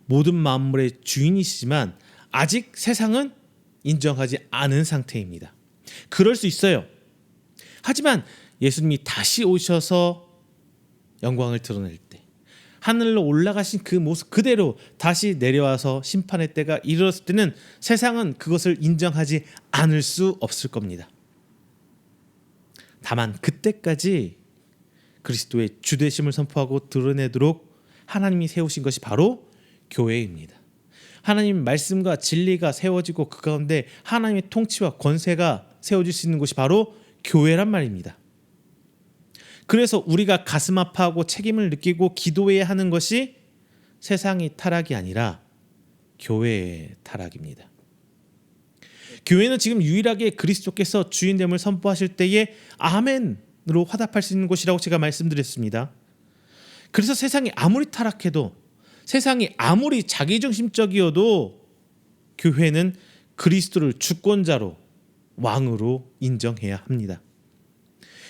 모든 만물의 주인이시지만 아직 세상은 인정하지 않은 상태입니다. 그럴 수 있어요. 하지만 예수님이 다시 오셔서 영광을 드러낼 때, 하늘로 올라가신 그 모습 그대로 다시 내려와서 심판의 때가 이르렀을 때는 세상은 그것을 인정하지 않을 수 없을 겁니다. 다만 그때까지 그리스도의 주되심을 선포하고 드러내도록 하나님이 세우신 것이 바로 교회입니다. 하나님 말씀과 진리가 세워지고 그 가운데 하나님의 통치와 권세가 세워질 수 있는 곳이 바로 교회란 말입니다. 그래서 우리가 가슴 아파하고 책임을 느끼고 기도해야 하는 것이 세상의 타락이 아니라 교회의 타락입니다. 교회는 지금 유일하게 그리스도께서 주인됨을 선포하실 때에 아멘으로 화답할 수 있는 곳이라고 제가 말씀드렸습니다. 그래서 세상이 아무리 타락해도, 세상이 아무리 자기중심적이어도 교회는 그리스도를 주권자로, 왕으로 인정해야 합니다.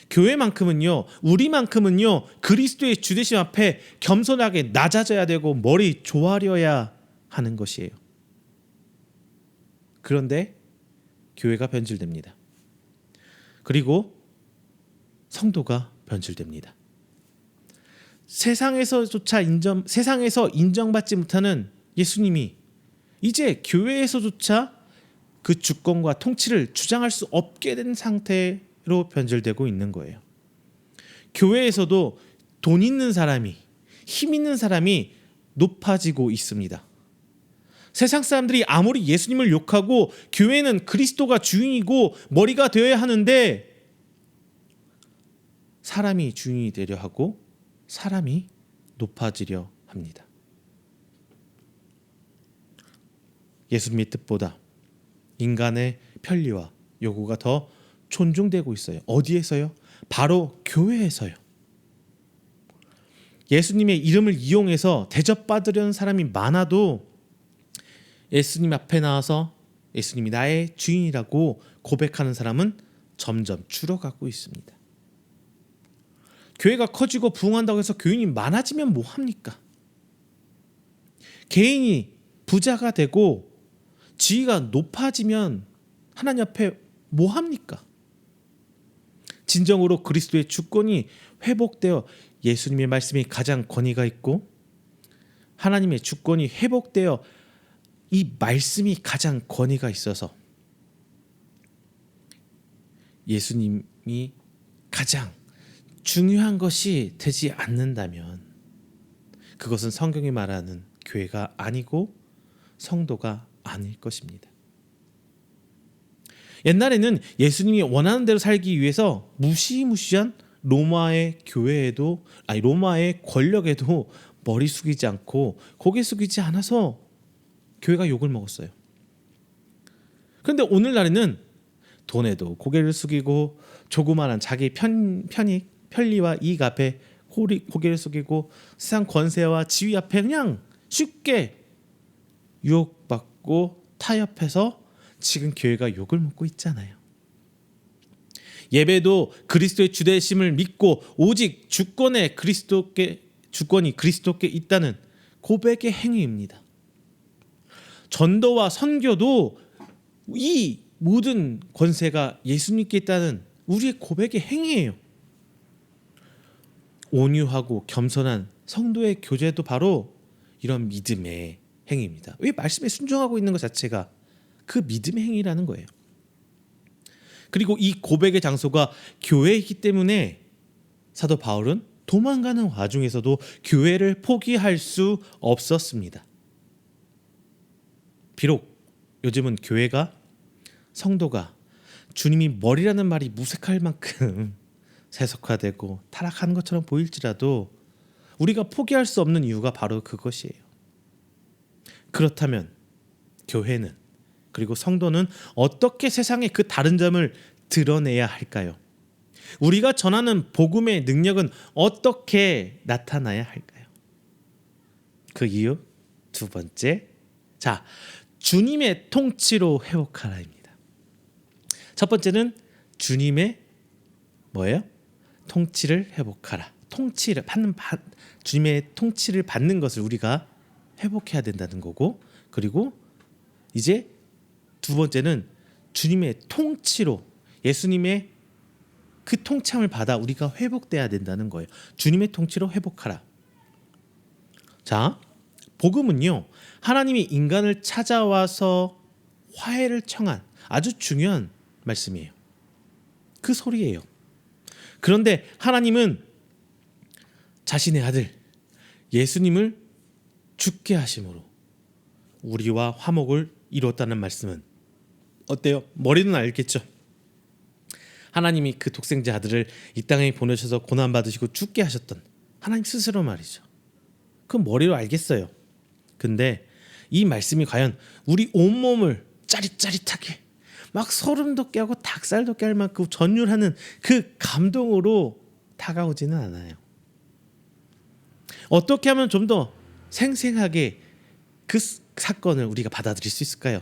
교회만큼은요, 우리만큼은요, 그리스도의 주되심 앞에 겸손하게 낮아져야 되고 머리 조아려야 하는 것이에요. 그런데 교회가 변질됩니다. 그리고 성도가 변질됩니다. 세상에서 인정받지 못하는 예수님이 이제 교회에서조차 그 주권과 통치를 주장할 수 없게 된 상태로 변질되고 있는 거예요. 교회에서도 돈 있는 사람이, 힘 있는 사람이 높아지고 있습니다. 세상 사람들이 아무리 예수님을 욕하고 교회는 그리스도가 주인이고 머리가 되어야 하는데 사람이 주인이 되려 하고 사람이 높아지려 합니다. 예수님의 뜻보다 인간의 편리와 요구가 더 존중되고 있어요. 어디에서요? 바로 교회에서요. 예수님의 이름을 이용해서 대접받으려는 사람이 많아도 예수님 앞에 나와서 예수님이 나의 주인이라고 고백하는 사람은 점점 줄어가고 있습니다. 교회가 커지고 부흥한다고 해서 교인이 많아지면 뭐합니까? 개인이 부자가 되고 지위가 높아지면 하나님 앞에 뭐합니까? 진정으로 그리스도의 주권이 회복되어 예수님의 말씀이 가장 권위가 있고 하나님의 주권이 회복되어 이 말씀이 가장 권위가 있어서 예수님이 가장 중요한 것이 되지 않는다면 그것은 성경이 말하는 교회가 아니고 성도가 아닐 것입니다. 옛날에는 예수님이 원하는 대로 살기 위해서 무시무시한 로마의 권력에도 머리 숙이지 않고 고개 숙이지 않아서 교회가 욕을 먹었어요. 그런데 오늘날에는 돈에도 고개를 숙이고 조그마한 자기 편리와 이익 앞에 고개를 숙이고 세상 권세와 지위 앞에 그냥 쉽게 유혹받고 타협해서 지금 교회가 욕을 먹고 있잖아요. 예배도 그리스도의 주되심을 믿고 오직 주권이 그리스도께 있다는 고백의 행위입니다. 전도와 선교도 이 모든 권세가 예수님께 있다는 우리의 고백의 행위예요. 온유하고 겸손한 성도의 교제도 바로 이런 믿음의 행위입니다. 왜 말씀에 순종하고 있는 것 자체가 그 믿음의 행위라는 거예요. 그리고 이 고백의 장소가 교회이기 때문에 사도 바울은 도망가는 와중에서도 교회를 포기할 수 없었습니다. 비록 요즘은 교회가 성도가 주님이 머리라는 말이 무색할 만큼 세속화되고 타락하는 것처럼 보일지라도 우리가 포기할 수 없는 이유가 바로 그것이에요. 그렇다면 교회는 그리고 성도는 어떻게 세상에 그 다른 점을 드러내야 할까요? 우리가 전하는 복음의 능력은 어떻게 나타나야 할까요? 그 이유 두 번째, 주님의 통치로 회복하라입니다. 첫 번째는 주님의 통치를 회복하라. 주님의 통치를 받는 것을 우리가 회복해야 된다는 거고, 그리고 이제 두 번째는 주님의 통치로 예수님의 그 통참을 받아 우리가 회복돼야 된다는 거예요. 주님의 통치로 회복하라. 복음은요, 하나님이 인간을 찾아와서 화해를 청한 아주 중요한 말씀이에요. 그 소리예요. 그런데 하나님은 자신의 아들 예수님을 죽게 하심으로 우리와 화목을 이뤘다는 말씀은 어때요? 머리는 알겠죠? 하나님이 그 독생자 아들을 이 땅에 보내셔서 고난받으시고 죽게 하셨던 하나님 스스로 말이죠. 그 머리로 알겠어요. 근데 이 말씀이 과연 우리 온몸을 짜릿짜릿하게 막 소름 돋게 하고 닭살 돋게 할 만큼 전율하는 그 감동으로 다가오지는 않아요. 어떻게 하면 좀 더 생생하게 그 사건을 우리가 받아들일 수 있을까요?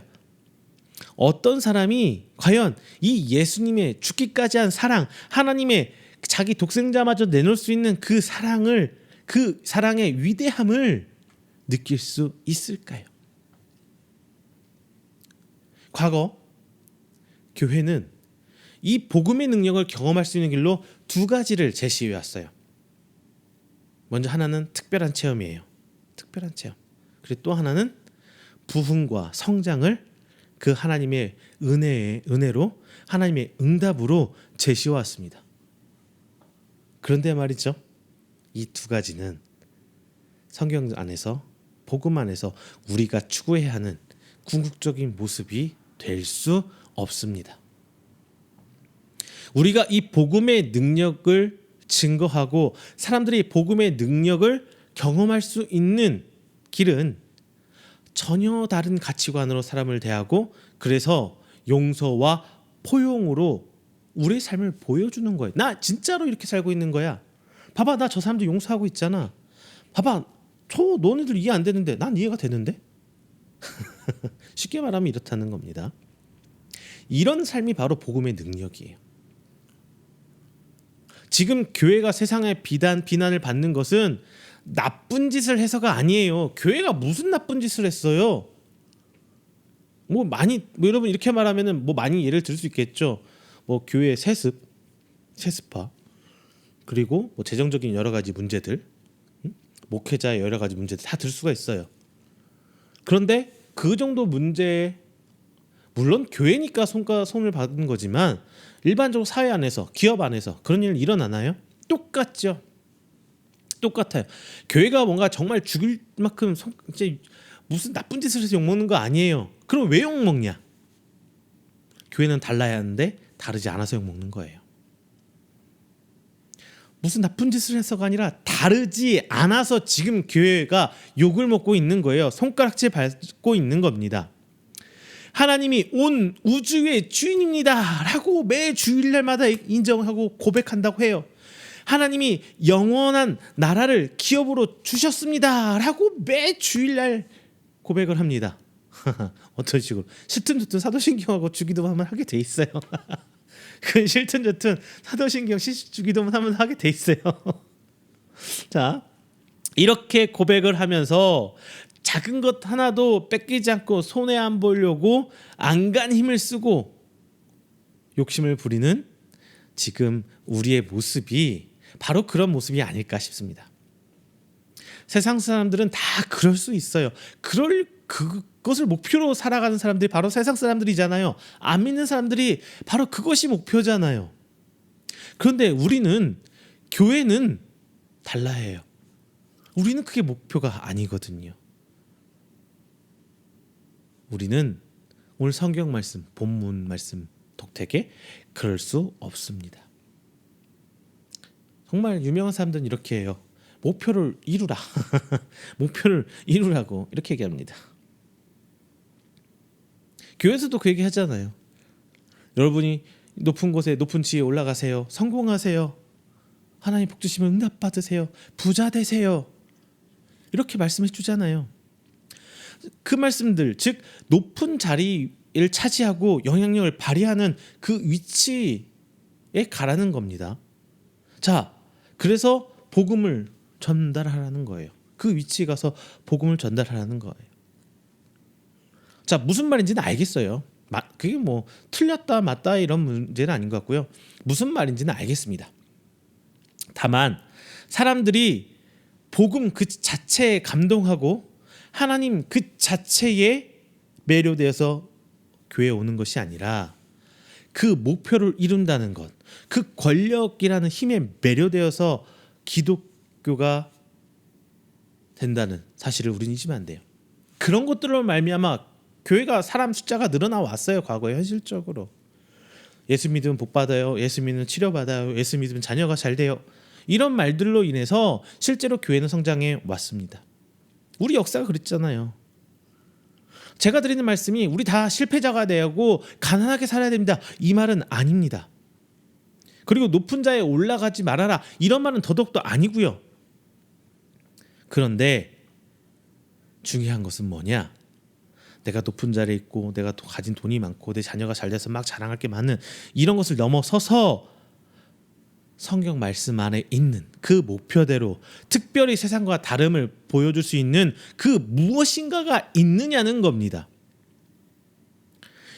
어떤 사람이 과연 이 예수님의 죽기까지 한 사랑, 하나님의 자기 독생자마저 내놓을 수 있는 그 사랑을, 그 사랑의 위대함을 느낄 수 있을까요? 과거 교회는 이 복음의 능력을 경험할 수 있는 길로 두 가지를 제시해 왔어요. 먼저 하나는 특별한 체험이에요. 특별한 체험. 그리고 또 하나는 부흥과 성장을 그 하나님의 은혜로 하나님의 응답으로 제시해 왔습니다. 그런데 말이죠, 이 두 가지는 성경 안에서, 복음 안에서 우리가 추구해야 하는 궁극적인 모습이 될 수 없습니다. 우리가 이 복음의 능력을 증거하고 사람들이 복음의 능력을 경험할 수 있는 길은 전혀 다른 가치관으로 사람을 대하고, 그래서 용서와 포용으로 우리의 삶을 보여주는 거예요. 나 진짜로 이렇게 살고 있는 거야. 봐봐, 나 저 사람들 용서하고 있잖아. 봐봐, 너네들 이해 안 되는데 난 이해가 되는데. 쉽게 말하면 이렇다는 겁니다. 이런 삶이 바로 복음의 능력이에요. 지금 교회가 세상의 비난을 받는 것은 나쁜 짓을 해서가 아니에요. 교회가 무슨 나쁜 짓을 했어요? 여러분 이렇게 말하면은 많이 예를 들 수 있겠죠. 교회 세습화, 그리고 재정적인 여러 가지 문제들, 목회자의 여러 가지 문제들 다 들 수가 있어요. 그런데 그 정도 문제, 물론 교회니까 손을 받은 거지만 일반적으로 사회 안에서, 기업 안에서 그런 일 일어나나요? 똑같죠. 똑같아요. 교회가 뭔가 정말 죽일 만큼 이제 무슨 나쁜 짓을 해서 욕먹는 거 아니에요. 그럼 왜 욕먹냐? 교회는 달라야 하는데 다르지 않아서 욕먹는 거예요. 무슨 나쁜 짓을 해서가 아니라 다르지 않아서 지금 교회가 욕을 먹고 있는 거예요. 손가락질 밟고 있는 겁니다. 하나님이 온 우주의 주인입니다 라고 매 주일날마다 인정하고 고백한다고 해요. 하나님이 영원한 나라를 기업으로 주셨습니다 라고 매 주일날 고백을 합니다. 어떤 식으로? 실튼좋든 사도신경하고 주기도만 하게 돼 있어요. 그 실튼좋든 사도신경 주기도만 하면 하게 돼 있어요. 자, 이렇게 고백을 하면서 작은 것 하나도 뺏기지 않고 손해 안 보려고 안간 힘을 쓰고 욕심을 부리는 지금 우리의 모습이 바로 그런 모습이 아닐까 싶습니다. 세상 사람들은 다 그럴 수 있어요. 그것을 목표로 살아가는 사람들이 바로 세상 사람들이잖아요. 안 믿는 사람들이 바로 그것이 목표잖아요. 그런데 우리는, 교회는 달라야 해요. 우리는 그게 목표가 아니거든요. 우리는 오늘 성경 말씀, 본문 말씀 독특하게 그럴 수 없습니다. 정말 유명한 사람들은 이렇게 해요. 목표를 이루라. 목표를 이루라고 이렇게 얘기합니다. 교회에서도 그 얘기 하잖아요. 여러분이 높은 곳에, 높은 지위에 올라가세요. 성공하세요. 하나님 복 주시면 응답 받으세요. 부자 되세요. 이렇게 말씀해 주잖아요. 그 말씀들, 즉 높은 자리를 차지하고 영향력을 발휘하는 그 위치에 가라는 겁니다. 자, 그래서 복음을 전달하라는 거예요. 그 위치에 가서 복음을 전달하라는 거예요. 자, 무슨 말인지는 알겠어요. 그게 뭐 틀렸다 맞다 이런 문제는 아닌 것 같고요. 무슨 말인지는 알겠습니다. 다만 사람들이 복음 그 자체에 감동하고 하나님 그 자체에 매료되어서 교회에 오는 것이 아니라 그 목표를 이룬다는 것, 그 권력이라는 힘에 매료되어서 기독교가 된다는 사실을 우리는 잊으면 안 돼요. 그런 것들로 말미암아 교회가 사람 숫자가 늘어나 왔어요. 과거에 현실적으로. 예수 믿으면 복 받아요. 예수 믿으면 치료 받아요. 예수 믿으면 자녀가 잘 돼요. 이런 말들로 인해서 실제로 교회는 성장해 왔습니다. 우리 역사가 그랬잖아요. 제가 드리는 말씀이 우리 다 실패자가 되고 가난하게 살아야 됩니다. 이 말은 아닙니다. 그리고 높은 자에 올라가지 말아라. 이런 말은 더더욱도 아니고요. 그런데 중요한 것은 뭐냐? 내가 높은 자리에 있고 내가 가진 돈이 많고 내 자녀가 잘 돼서 막 자랑할 게 많은 이런 것을 넘어서서 성경 말씀 안에 있는 그 목표대로 특별히 세상과 다름을 보여줄 수 있는 그 무엇인가가 있느냐는 겁니다.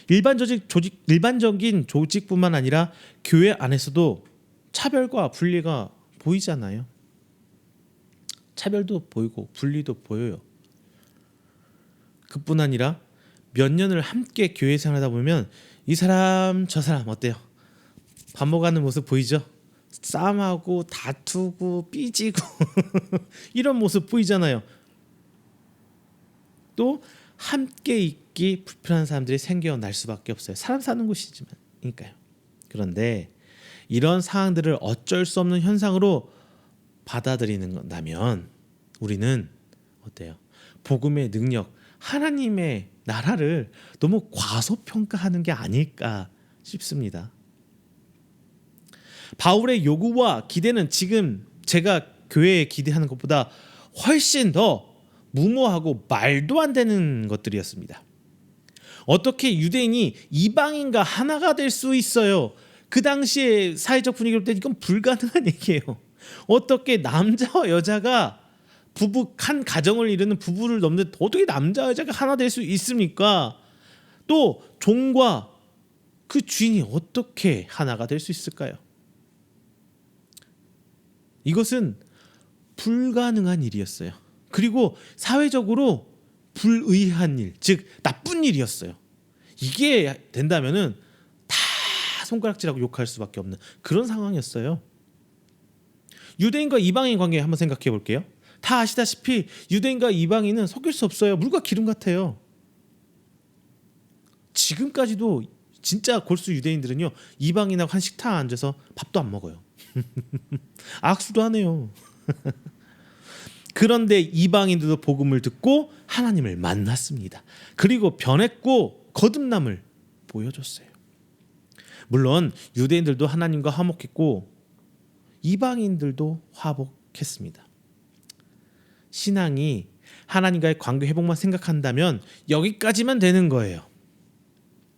일반적인 조직뿐만 아니라 교회 안에서도 차별과 분리가 보이잖아요. 차별도 보이고 분리도 보여요. 그뿐 아니라 몇 년을 함께 교회 생활하다 보면 이 사람 저 사람 어때요? 밥 먹어가는 모습 보이죠? 싸움하고 다투고 삐지고 이런 모습 보이잖아요. 또 함께 있기 불편한 사람들이 생겨날 수밖에 없어요. 사람 사는 곳이지만니까요. 그런데 이런 상황들을 어쩔 수 없는 현상으로 받아들이는 건다면 우리는 어때요? 복음의 능력, 하나님의 나라를 너무 과소평가하는 게 아닐까 싶습니다. 바울의 요구와 기대는 지금 제가 교회에 기대하는 것보다 훨씬 더 무모하고 말도 안 되는 것들이었습니다. 어떻게 유대인이 이방인과 하나가 될 수 있어요? 그 당시에 사회적 분위기로 볼 때 이건 불가능한 얘기예요. 어떻게 남자와 여자가 한 가정을 이루는 부부를 넘는데 어떻게 남자 여자가 하나 될 수 있습니까? 또 종과 그 주인이 어떻게 하나가 될 수 있을까요? 이것은 불가능한 일이었어요. 그리고 사회적으로 불의한 일, 즉 나쁜 일이었어요. 이게 된다면은 다 손가락질하고 욕할 수밖에 없는 그런 상황이었어요. 유대인과 이방인 관계 한번 생각해 볼게요. 다 아시다시피 유대인과 이방인은 섞일 수 없어요. 물과 기름 같아요. 지금까지도 진짜 골수 유대인들은요, 이방인하고 한 식탁 앉아서 밥도 안 먹어요. 악수도 하네요. 그런데 이방인들도 복음을 듣고 하나님을 만났습니다. 그리고 변했고 거듭남을 보여줬어요. 물론 유대인들도 하나님과 화목했고 이방인들도 화목했습니다. 신앙이 하나님과의 관계 회복만 생각한다면 여기까지만 되는 거예요.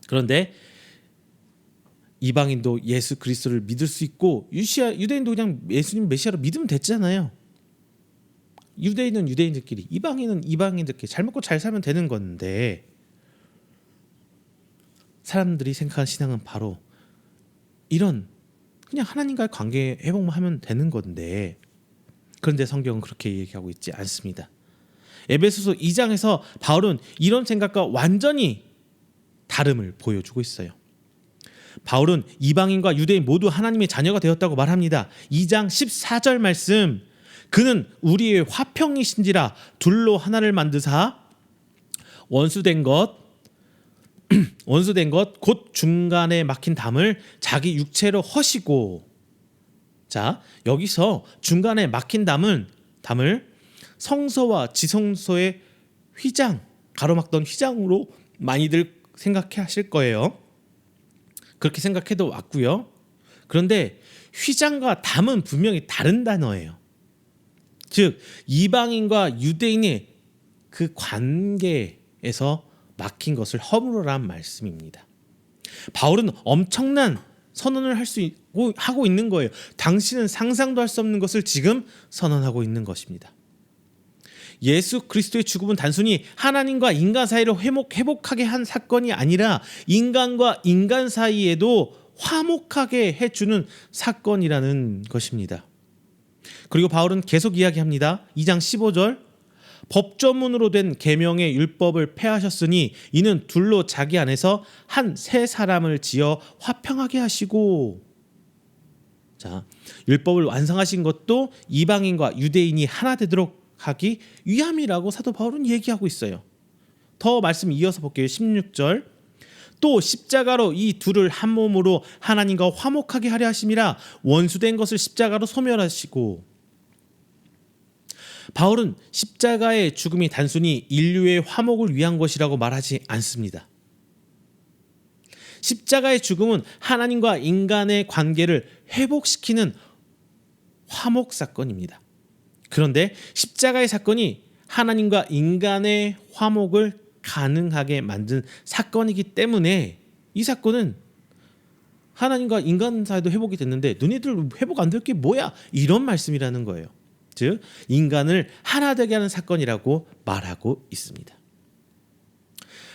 그런데 이방인도 예수 그리스도를 믿을 수 있고 유대인도 그냥 예수님 메시아로 믿으면 됐잖아요. 유대인은 유대인들끼리, 이방인은 이방인들끼리 잘 먹고 잘 살면 되는 건데, 사람들이 생각하는 신앙은 바로 이런 그냥 하나님과의 관계 회복만 하면 되는 건데, 그런데 성경은 그렇게 얘기하고 있지 않습니다. 에베소서 2장에서 바울은 이런 생각과 완전히 다름을 보여주고 있어요. 바울은 이방인과 유대인 모두 하나님의 자녀가 되었다고 말합니다. 2장 14절 말씀, 그는 우리의 화평이신지라 둘로 하나를 만드사 원수된 것 곧 중간에 막힌 담을 자기 육체로 허시고. 자, 여기서 중간에 막힌 담을 성소와 지성소의 휘장, 가로막던 휘장으로 많이들 생각해 하실 거예요. 그렇게 생각해도 왔고요. 그런데 휘장과 담은 분명히 다른 단어예요. 즉 이방인과 유대인의 그 관계에서 막힌 것을 허물으란 말씀입니다. 바울은 엄청난 선언을 하고 있는 거예요. 당신은 상상도 할 수 없는 것을 지금 선언하고 있는 것입니다. 예수 그리스도의 죽음은 단순히 하나님과 인간 사이를 회복하게 한 사건이 아니라 인간과 인간 사이에도 화목하게 해주는 사건이라는 것입니다. 그리고 바울은 계속 이야기합니다. 2장 15절, 법조문으로 된 계명의 율법을 폐하셨으니 이는 둘로 자기 안에서 한 새 사람을 지어 화평하게 하시고. 자, 율법을 완성하신 것도 이방인과 유대인이 하나 되도록 하기 위함이라고 사도 바울은 얘기하고 있어요. 더 말씀 이어서 볼게요. 16절, 또 십자가로 이 둘을 한 몸으로 하나님과 화목하게 하려 하심이라 원수된 것을 십자가로 소멸하시고. 바울은 십자가의 죽음이 단순히 인류의 화목을 위한 것이라고 말하지 않습니다. 십자가의 죽음은 하나님과 인간의 관계를 회복시키는 화목 사건입니다. 그런데 십자가의 사건이 하나님과 인간의 화목을 가능하게 만든 사건이기 때문에 이 사건은 하나님과 인간 사이도 회복이 됐는데 너희들 회복 안 될 게 뭐야? 이런 말씀이라는 거예요. 즉 인간을 하나 되게 하는 사건이라고 말하고 있습니다.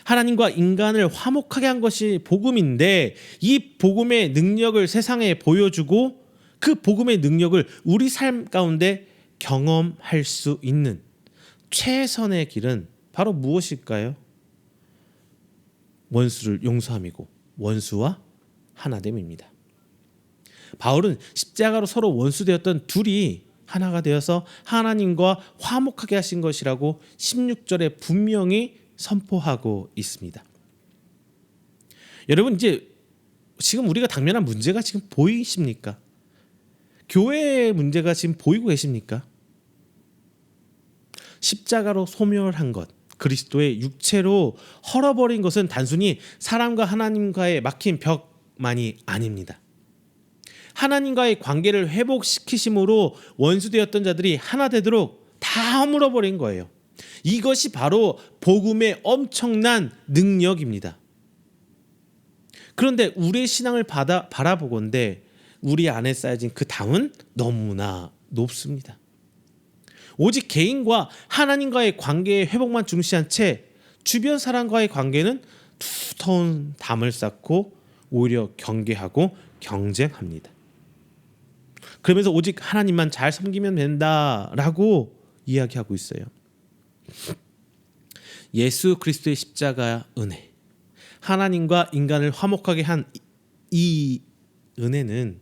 하나님과 인간을 화목하게 한 것이 복음인데 이 복음의 능력을 세상에 보여주고 그 복음의 능력을 우리 삶 가운데 경험할 수 있는 최선의 길은 바로 무엇일까요? 원수를 용서함이고 원수와 하나됨입니다. 바울은 십자가로 서로 원수되었던 둘이 하나가 되어서 하나님과 화목하게 하신 것이라고 16절에 분명히 선포하고 있습니다. 여러분, 이제 지금 우리가 당면한 문제가 지금 보이십니까? 교회의 문제가 지금 보이고 계십니까? 십자가로 소멸한 것, 그리스도의 육체로 헐어버린 것은 단순히 사람과 하나님과의 막힌 벽만이 아닙니다. 하나님과의 관계를 회복시키심으로 원수되었던 자들이 하나 되도록 다 허물어버린 거예요. 이것이 바로 복음의 엄청난 능력입니다. 그런데 우리의 신앙을 바라보건대 우리 안에 쌓여진 그 담은 너무나 높습니다. 오직 개인과 하나님과의 관계의 회복만 중시한 채 주변 사람과의 관계는 두터운 담을 쌓고 오히려 경계하고 경쟁합니다. 그러면서 오직 하나님만 잘 섬기면 된다라고 이야기하고 있어요. 예수 그리스도의 십자가 은혜, 하나님과 인간을 화목하게 한 이 은혜는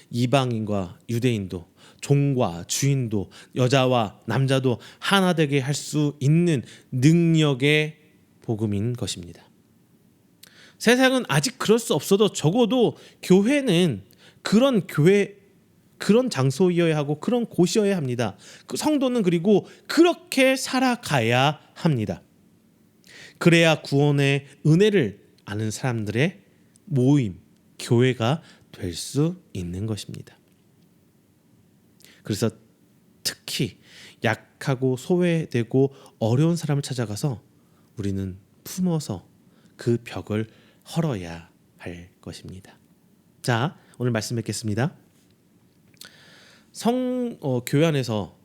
이방인과 유대인도, 종과 주인도, 여자와 남자도 하나 되게 할 수 있는 능력의 복음인 것입니다. 세상은 아직 그럴 수 없어도 적어도 교회는 그런 장소이어야 하고 그런 곳이어야 합니다. 그 성도는 그리고 그렇게 살아가야 합니다. 그래야 구원의 은혜를 아는 사람들의 모임, 교회가 될 수 있는 것입니다. 그래서 특히 약하고 소외되고 어려운 사람을 찾아가서 우리는 품어서 그 벽을 헐어야 할 것입니다. 자, 오늘 말씀 뵙겠습니다. 교회 안에서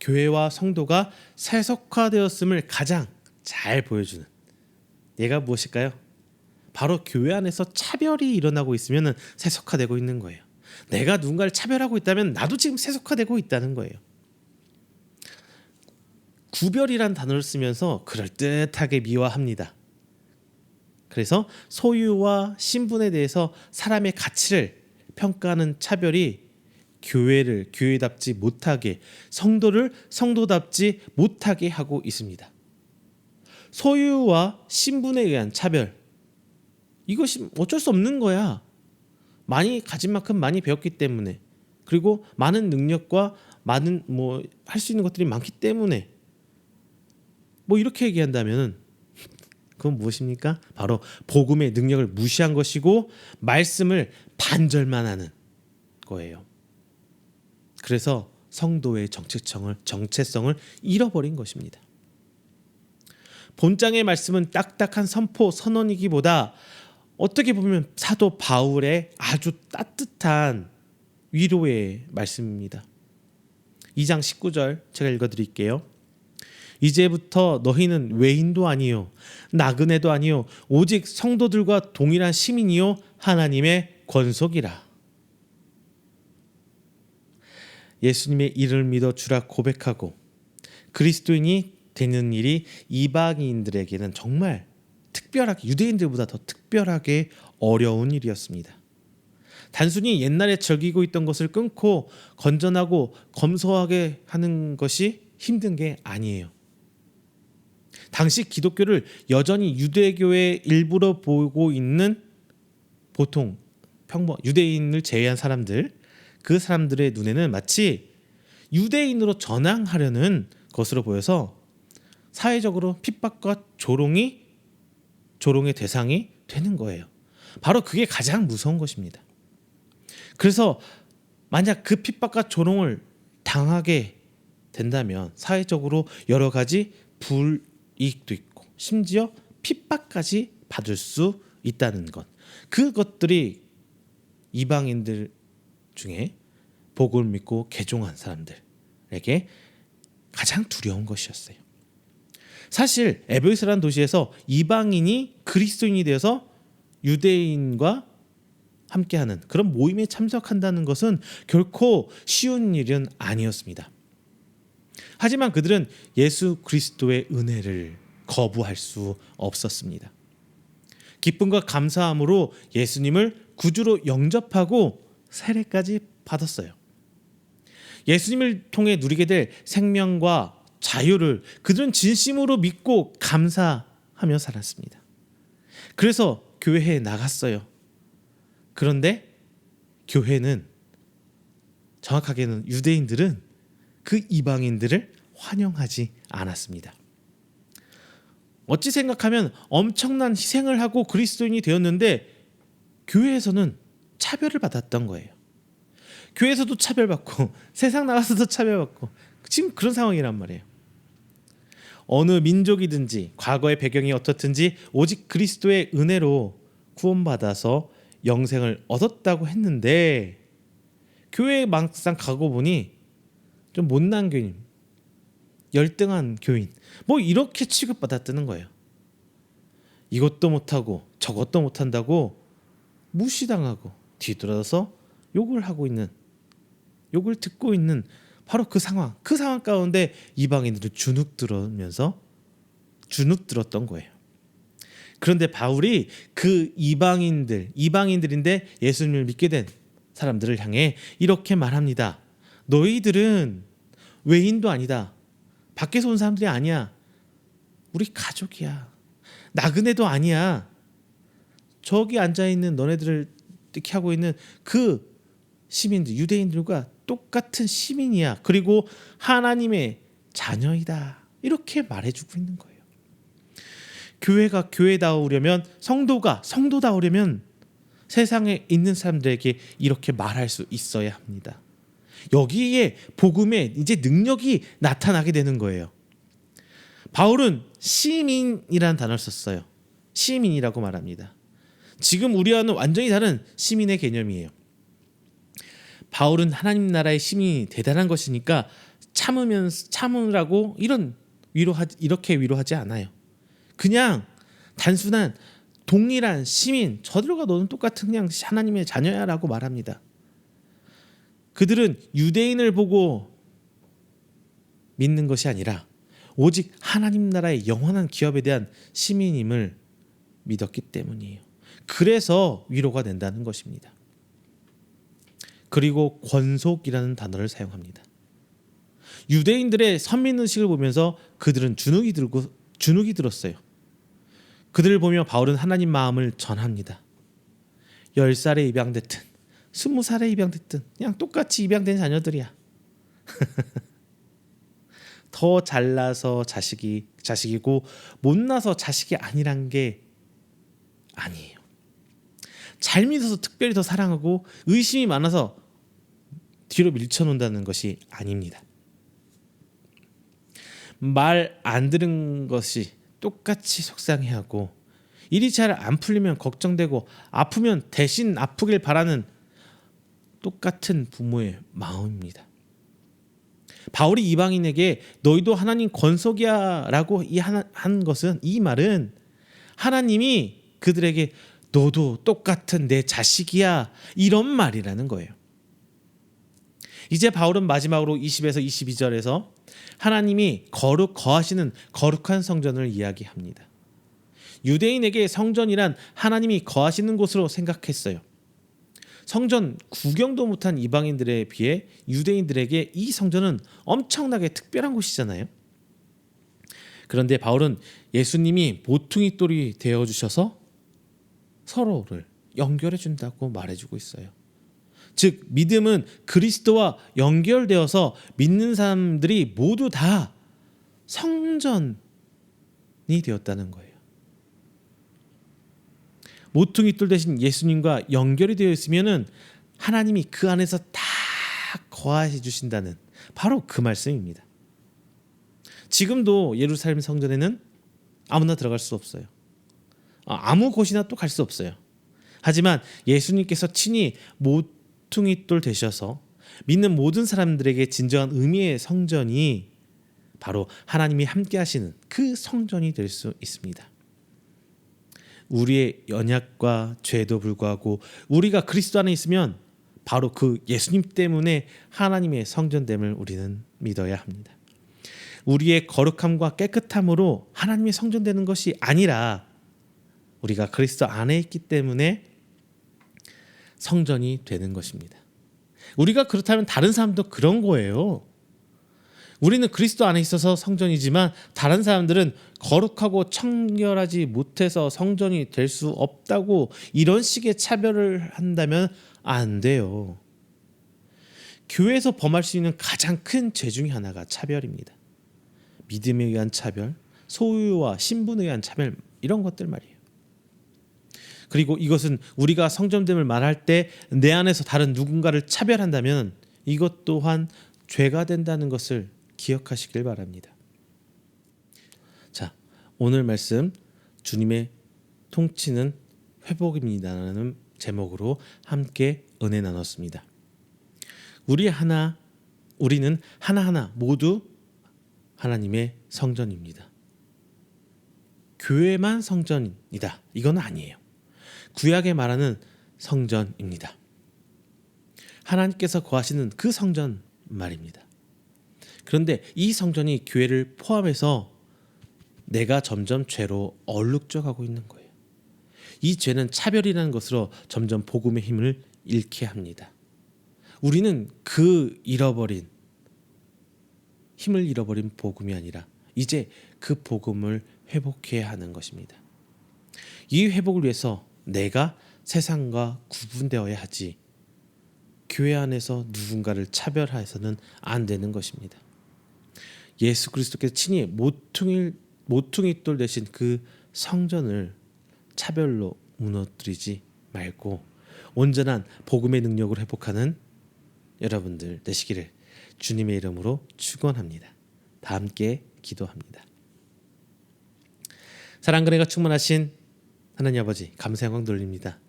교회와 성도가 세속화되었음을 가장 잘 보여주는 예가 무엇일까요? 바로 교회 안에서 차별이 일어나고 있으면 세속화되고 있는 거예요. 내가 누군가를 차별하고 있다면 나도 지금 세속화되고 있다는 거예요. 구별이란 단어를 쓰면서 그럴듯하게 미화합니다. 그래서 소유와 신분에 대해서 사람의 가치를 평가하는 차별이 교회를 교회답지 못하게, 성도를 성도답지 못하게 하고 있습니다. 소유와 신분에 의한 차별, 이것이 어쩔 수 없는 거야. 많이 가진 만큼 많이 배웠기 때문에, 그리고 많은 능력과 많은 할 수 있는 것들이 많기 때문에 이렇게 얘기한다면 그건 무엇입니까? 바로 복음의 능력을 무시한 것이고 말씀을 반절만 하는 거예요. 그래서 성도의 정체성을 잃어버린 것입니다. 본장의 말씀은 딱딱한 선포 선언이기보다 어떻게 보면 사도 바울의 아주 따뜻한 위로의 말씀입니다. 2장 19절 제가 읽어드릴게요. 이제부터 너희는 외인도 아니요 나그네도 아니요 오직 성도들과 동일한 시민이요 하나님의 권속이라. 예수님의 이름을 믿어 주라 고백하고 그리스도인이 되는 일이 이방인들에게는 정말 특별하게, 유대인들보다 더 특별하게 어려운 일이었습니다. 단순히 옛날에 즐기고 있던 것을 끊고 건전하고 검소하게 하는 것이 힘든 게 아니에요. 당시 기독교를 여전히 유대교의 일부로 보고 있는 보통 유대인을 제외한 사람들, 그 사람들의 눈에는 마치 유대인으로 전향하려는 것으로 보여서 사회적으로 핍박과 조롱의 대상이 되는 거예요. 바로 그게 가장 무서운 것입니다. 그래서 만약 그 핍박과 조롱을 당하게 된다면 사회적으로 여러 가지 불이익도 있고 심지어 핍박까지 받을 수 있다는 것. 그것들이 이방인들 중에 복음을 믿고 개종한 사람들에게 가장 두려운 것이었어요. 사실 에베소라는 도시에서 이방인이 그리스도인이 되어서 유대인과 함께하는 그런 모임에 참석한다는 것은 결코 쉬운 일은 아니었습니다. 하지만 그들은 예수 그리스도의 은혜를 거부할 수 없었습니다. 기쁨과 감사함으로 예수님을 구주로 영접하고 세례까지 받았어요. 예수님을 통해 누리게 될 생명과 자유를 그들은 진심으로 믿고 감사하며 살았습니다. 그래서 교회에 나갔어요. 그런데 교회는, 정확하게는 유대인들은 그 이방인들을 환영하지 않았습니다. 어찌 생각하면 엄청난 희생을 하고 그리스도인이 되었는데 교회에서는 차별을 받았던 거예요. 교회에서도 차별받고 세상 나가서도 차별받고 지금 그런 상황이란 말이에요. 어느 민족이든지 과거의 배경이 어떻든지 오직 그리스도의 은혜로 구원받아서 영생을 얻었다고 했는데 교회에 막상 가고 보니 좀 못난 교인, 열등한 교인 이렇게 취급받았다는 거예요. 이것도 못하고 저것도 못한다고 무시당하고 뒤돌아서 욕을 듣고 있는 바로 그 상황 가운데 이방인들은 주눅들었던 거예요. 그런데 바울이 그 이방인들인데 예수님을 믿게 된 사람들을 향해 이렇게 말합니다. 너희들은 외인도 아니다. 밖에서 온 사람들이 아니야. 우리 가족이야. 나그네도 아니야. 저기 앉아 있는 너네들을 이렇게 하고 있는 그 시민들, 유대인들과 똑같은 시민이야. 그리고 하나님의 자녀이다. 이렇게 말해주고 있는 거예요. 교회가 교회다우려면, 성도가 성도다우려면 세상에 있는 사람들에게 이렇게 말할 수 있어야 합니다. 여기에 복음에 이제 능력이 나타나게 되는 거예요. 바울은 시민이라는 단어를 썼어요. 시민이라고 말합니다. 지금 우리와는 완전히 다른 시민의 개념이에요. 바울은 하나님 나라의 시민이 대단한 것이니까 참으라고 이렇게 위로하지 않아요. 그냥 단순한 동일한 시민, 저들과 너는 똑같은 그냥 하나님의 자녀야라고 말합니다. 그들은 유대인을 보고 믿는 것이 아니라 오직 하나님 나라의 영원한 기업에 대한 시민임을 믿었기 때문이에요. 그래서 위로가 된다는 것입니다. 그리고 권속이라는 단어를 사용합니다. 유대인들의 선민의식을 보면서 그들은 주눅이 들었어요. 그들을 보며 바울은 하나님 마음을 전합니다. 10살에 입양됐든 20살에 입양됐든 그냥 똑같이 입양된 자녀들이야. 더 잘나서 자식이고 못나서 자식이 아니란 게 아니에요. 잘 믿어서 특별히 더 사랑하고 의심이 많아서 뒤로 밀쳐놓는다는 것이 아닙니다. 말 안 들은 것이 똑같이 속상해하고 일이 잘 안 풀리면 걱정되고 아프면 대신 아프길 바라는 똑같은 부모의 마음입니다. 바울이 이방인에게 너희도 하나님 권속이야 라고 한 것은, 이 말은 하나님이 그들에게 너도 똑같은 내 자식이야 이런 말이라는 거예요. 이제 바울은 마지막으로 20에서 22절에서 하나님이 거하시는 거룩한 성전을 이야기합니다. 유대인에게 성전이란 하나님이 거하시는 곳으로 생각했어요. 성전 구경도 못한 이방인들에 비해 유대인들에게 이 성전은 엄청나게 특별한 곳이잖아요. 그런데 바울은 예수님이 모퉁이 돌이 되어주셔서 서로를 연결해 준다고 말해주고 있어요. 즉 믿음은 그리스도와 연결되어서 믿는 사람들이 모두 다 성전이 되었다는 거예요. 모퉁이 돌 대신 예수님과 연결이 되어 있으면은 하나님이 그 안에서 다 거하해 주신다는 바로 그 말씀입니다. 지금도 예루살렘 성전에는 아무나 들어갈 수 없어요. 아무 곳이나 또 갈 수 없어요. 하지만 예수님께서 친히 모퉁이 돌 되셔서 믿는 모든 사람들에게 진정한 의미의 성전이 바로 하나님이 함께 하시는 그 성전이 될 수 있습니다. 우리의 연약과 죄도 불구하고 우리가 그리스도 안에 있으면 바로 그 예수님 때문에 하나님의 성전됨을 우리는 믿어야 합니다. 우리의 거룩함과 깨끗함으로 하나님의 성전되는 것이 아니라 우리가 그리스도 안에 있기 때문에 성전이 되는 것입니다. 우리가 그렇다면 다른 사람도 그런 거예요. 우리는 그리스도 안에 있어서 성전이지만 다른 사람들은 거룩하고 청결하지 못해서 성전이 될 수 없다고 이런 식의 차별을 한다면 안 돼요. 교회에서 범할 수 있는 가장 큰 죄 중에 하나가 차별입니다. 믿음에 의한 차별, 소유와 신분에 의한 차별, 이런 것들 말이에요. 그리고 이것은 우리가 성전됨을 말할 때 내 안에서 다른 누군가를 차별한다면 이것 또한 죄가 된다는 것을 기억하시길 바랍니다. 자, 오늘 말씀 주님의 통치는 회복입니다라는 제목으로 함께 은혜 나눴습니다. 우리는 하나하나 모두 하나님의 성전입니다. 교회만 성전이다, 이건 아니에요. 구약에 말하는 성전입니다. 하나님께서 거하시는 그 성전 말입니다. 그런데 이 성전이 교회를 포함해서 내가 점점 죄로 얼룩져가고 있는 거예요. 이 죄는 차별이라는 것으로 점점 복음의 힘을 잃게 합니다. 우리는 힘을 잃어버린 복음이 아니라 이제 그 복음을 회복해야 하는 것입니다. 이 회복을 위해서 내가 세상과 구분되어야 하지 교회 안에서 누군가를 차별해서는 안 되는 것입니다. 예수 그리스도께서 친히 모퉁이 돌 되신 그 성전을 차별로 무너뜨리지 말고 온전한 복음의 능력으로 회복하는 여러분들 되시기를 주님의 이름으로 축원합니다. 다 함께 기도합니다. 사랑과 은혜가 충만하신 하나님 아버지, 감사 영광 돌립니다.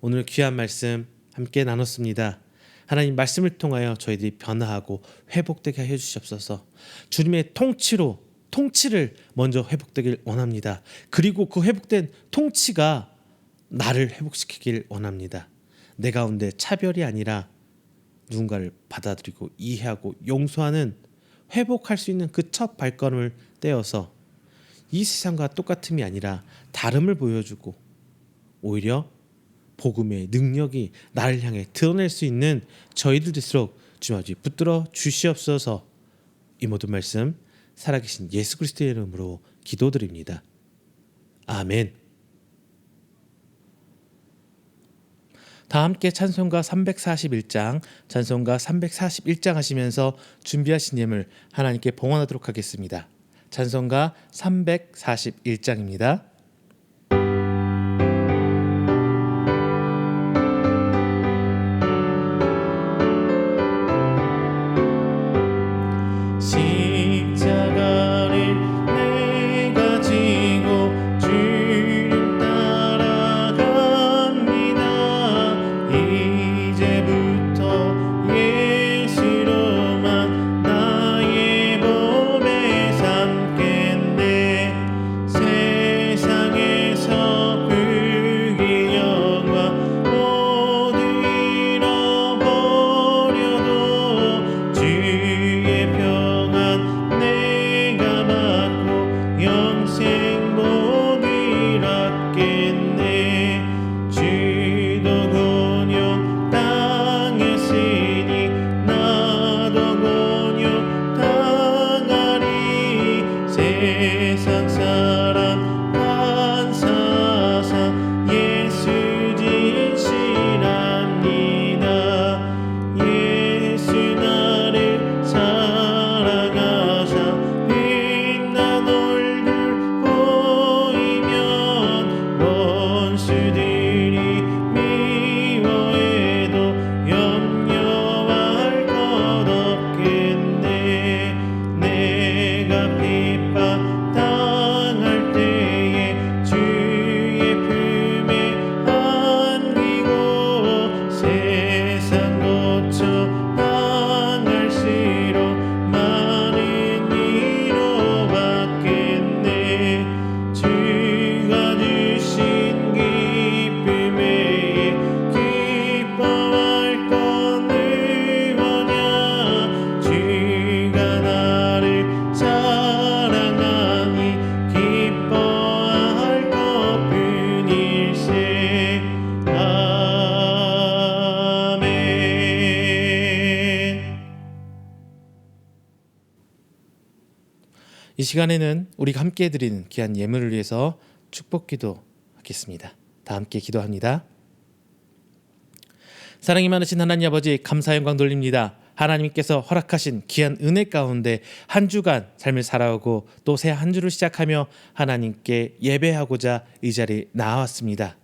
오늘 귀한 말씀 함께 나눴습니다. 하나님 말씀을 통하여 저희들이 변화하고 회복되게 해 주시옵소서. 주님의 통치를 먼저 회복되길 원합니다. 그리고 그 회복된 통치가 나를 회복시키길 원합니다. 내 가운데 차별이 아니라 누군가를 받아들이고 이해하고 용서하는 회복할 수 있는 그 첫 발걸음을 떼어서 이 세상과 똑같음이 아니라 다름을 보여주고 오히려 복음의 능력이 나를 향해 드러낼 수 있는 저희들 될수록 주님 아버지 붙들어 주시옵소서. 이 모든 말씀 살아계신 예수 그리스도의 이름으로 기도드립니다. 아멘. 다 함께 찬송가 341장 하시면서 준비하신 예물 하나님께 봉헌하도록 하겠습니다. 찬송가 341장입니다. 이 시간에는 우리가 함께 드리는 귀한 예물을 위해서 축복 기도하겠습니다. 다 함께 기도합니다. 사랑이 많으신 하나님 아버지, 감사 영광 돌립니다. 하나님께서 허락하신 귀한 은혜 가운데 한 주간 삶을 살아오고 또 새 한 주를 시작하며 하나님께 예배하고자 이 자리에 나왔습니다.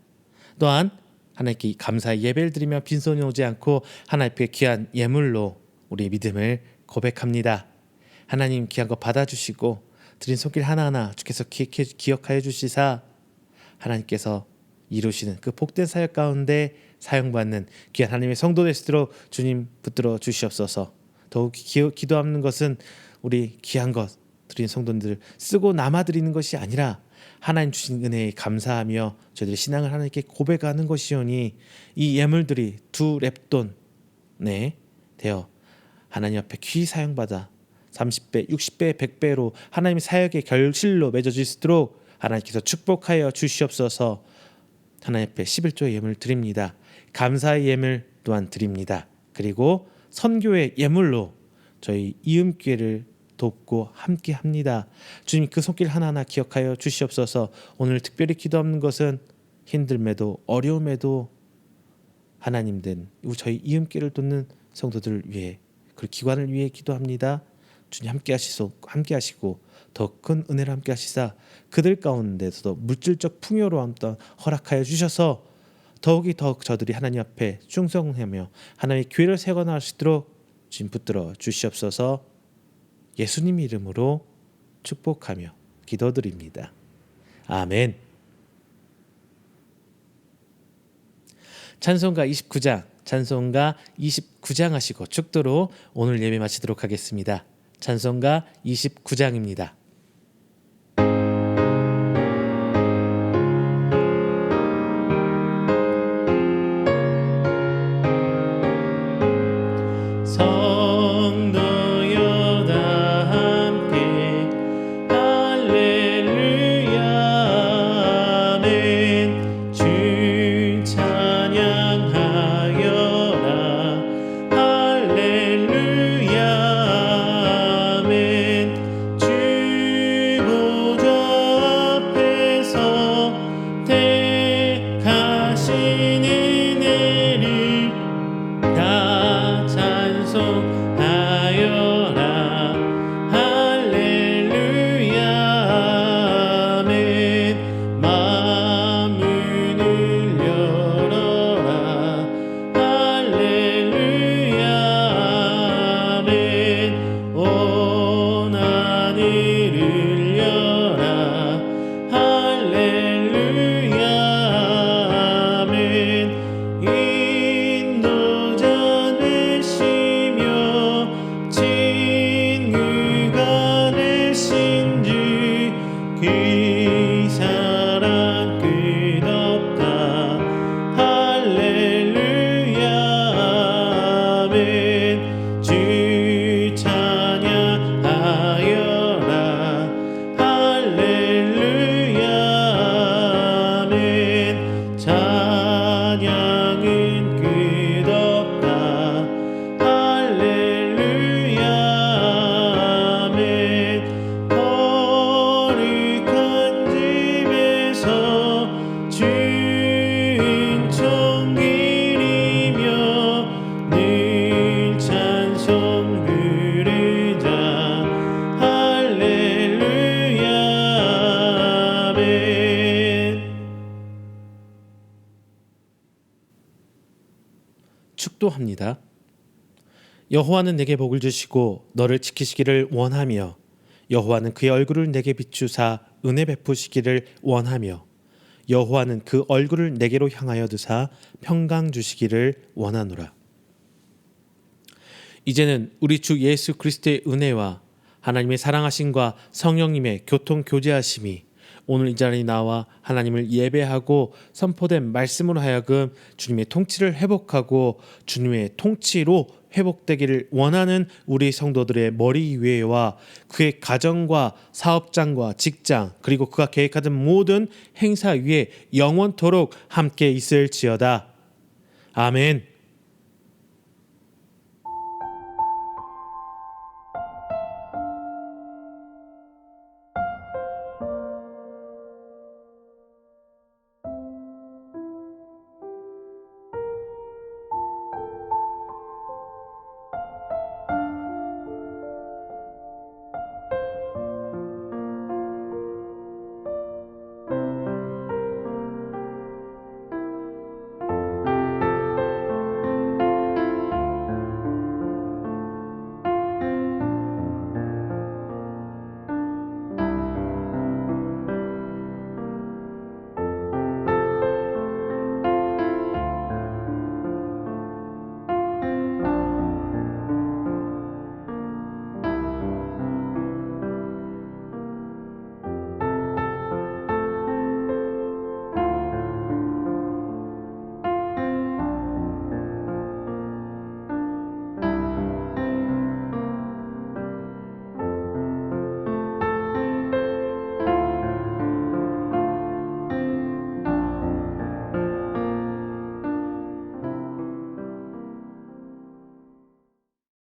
또한 하나님께 감사의 예배를 드리며 빈손이 오지 않고 하나님께 귀한 예물로 우리의 믿음을 고백합니다. 하나님 귀한 거 받아주시고 드린 손길 하나하나 주께서 기억하여 주시사 하나님께서 이루시는 그 복된 사역 가운데 사용받는 귀한 하나님의 성도 되시도록 주님 붙들어 주시옵소서. 더욱 기도하는 것은 우리 귀한 것 드린 성도들 쓰고 남아드리는 것이 아니라 하나님 주신 은혜에 감사하며 저희들의 신앙을 하나님께 고백하는 것이오니 이 예물들이 2렙돈 되어 하나님 앞에 귀히 사용받아 30배, 60배, 100배로 하나님의 사역의 결실로 맺어질 수 있도록 하나님께서 축복하여 주시옵소서. 하나님 앞에 11조의 예물 드립니다. 감사의 예물 또한 드립니다. 그리고 선교의 예물로 저희 이음교회를 돕고 함께 합니다. 주님 그 손길 하나하나 기억하여 주시옵소서. 오늘 특별히 기도하는 것은 힘듦에도 어려움에도 하나님 된 저희 이음길을 돕는 성도들을 위해 그리고 기관을 위해 기도합니다. 주님 함께 하시고 더 큰 은혜를 함께 하시사 그들 가운데서도 물질적 풍요로움 또한 허락하여 주셔서 더욱이 더욱 저들이 하나님 앞에 충성하며 하나님의 교회를 세워나갈 수 있도록 주님 붙들어 주시옵소서. 예수님 이름으로 축복하며 기도드립니다. 아멘. 찬송가 29장 하시고 축도로 오늘 예배 마치도록 하겠습니다. 찬송가 29장입니다. 성도여 다 함께 할렐루야 아멘. 주 찬양하여라 할렐루야 아멘. 주 보좌 앞에서 택하신 은혜를 다 찬송하여라 할렐루야 아멘. 만문을 열어라 할렐루야 아멘. 온 하늘을 여라 할렐루야 아멘. 인도자 되시며 진리가 되신 주 그 사랑 끝없다 할렐루야 아멘. 주 찬양하여라 할렐루야 아멘. 찬양은 끝없다 할렐루야 아멘. 거룩한 집에서 주인총 기리며 늘 찬송 부르자 할렐루야 아멘. 축도합니다. 여호와는 내게 복을 주시고 너를 지키시기를 원하며 여호와는 그의 얼굴을 내게 비추사 은혜 베푸시기를 원하며 여호와는 그 얼굴을 내게로 향하여 두사 평강 주시기를 원하노라. 이제는 우리 주 예수 그리스도의 은혜와 하나님의 사랑하심과 성령님의 교통 교제하심이 오늘 이 자리에 나와 하나님을 예배하고 선포된 말씀으로 하여금 주님의 통치를 회복하고 주님의 통치로 회복되기를 원하는 우리 성도들의 머리 위에와 그의 가정과 사업장과 직장 그리고 그가 계획하던 모든 행사 위에 영원토록 함께 있을지어다. 아멘.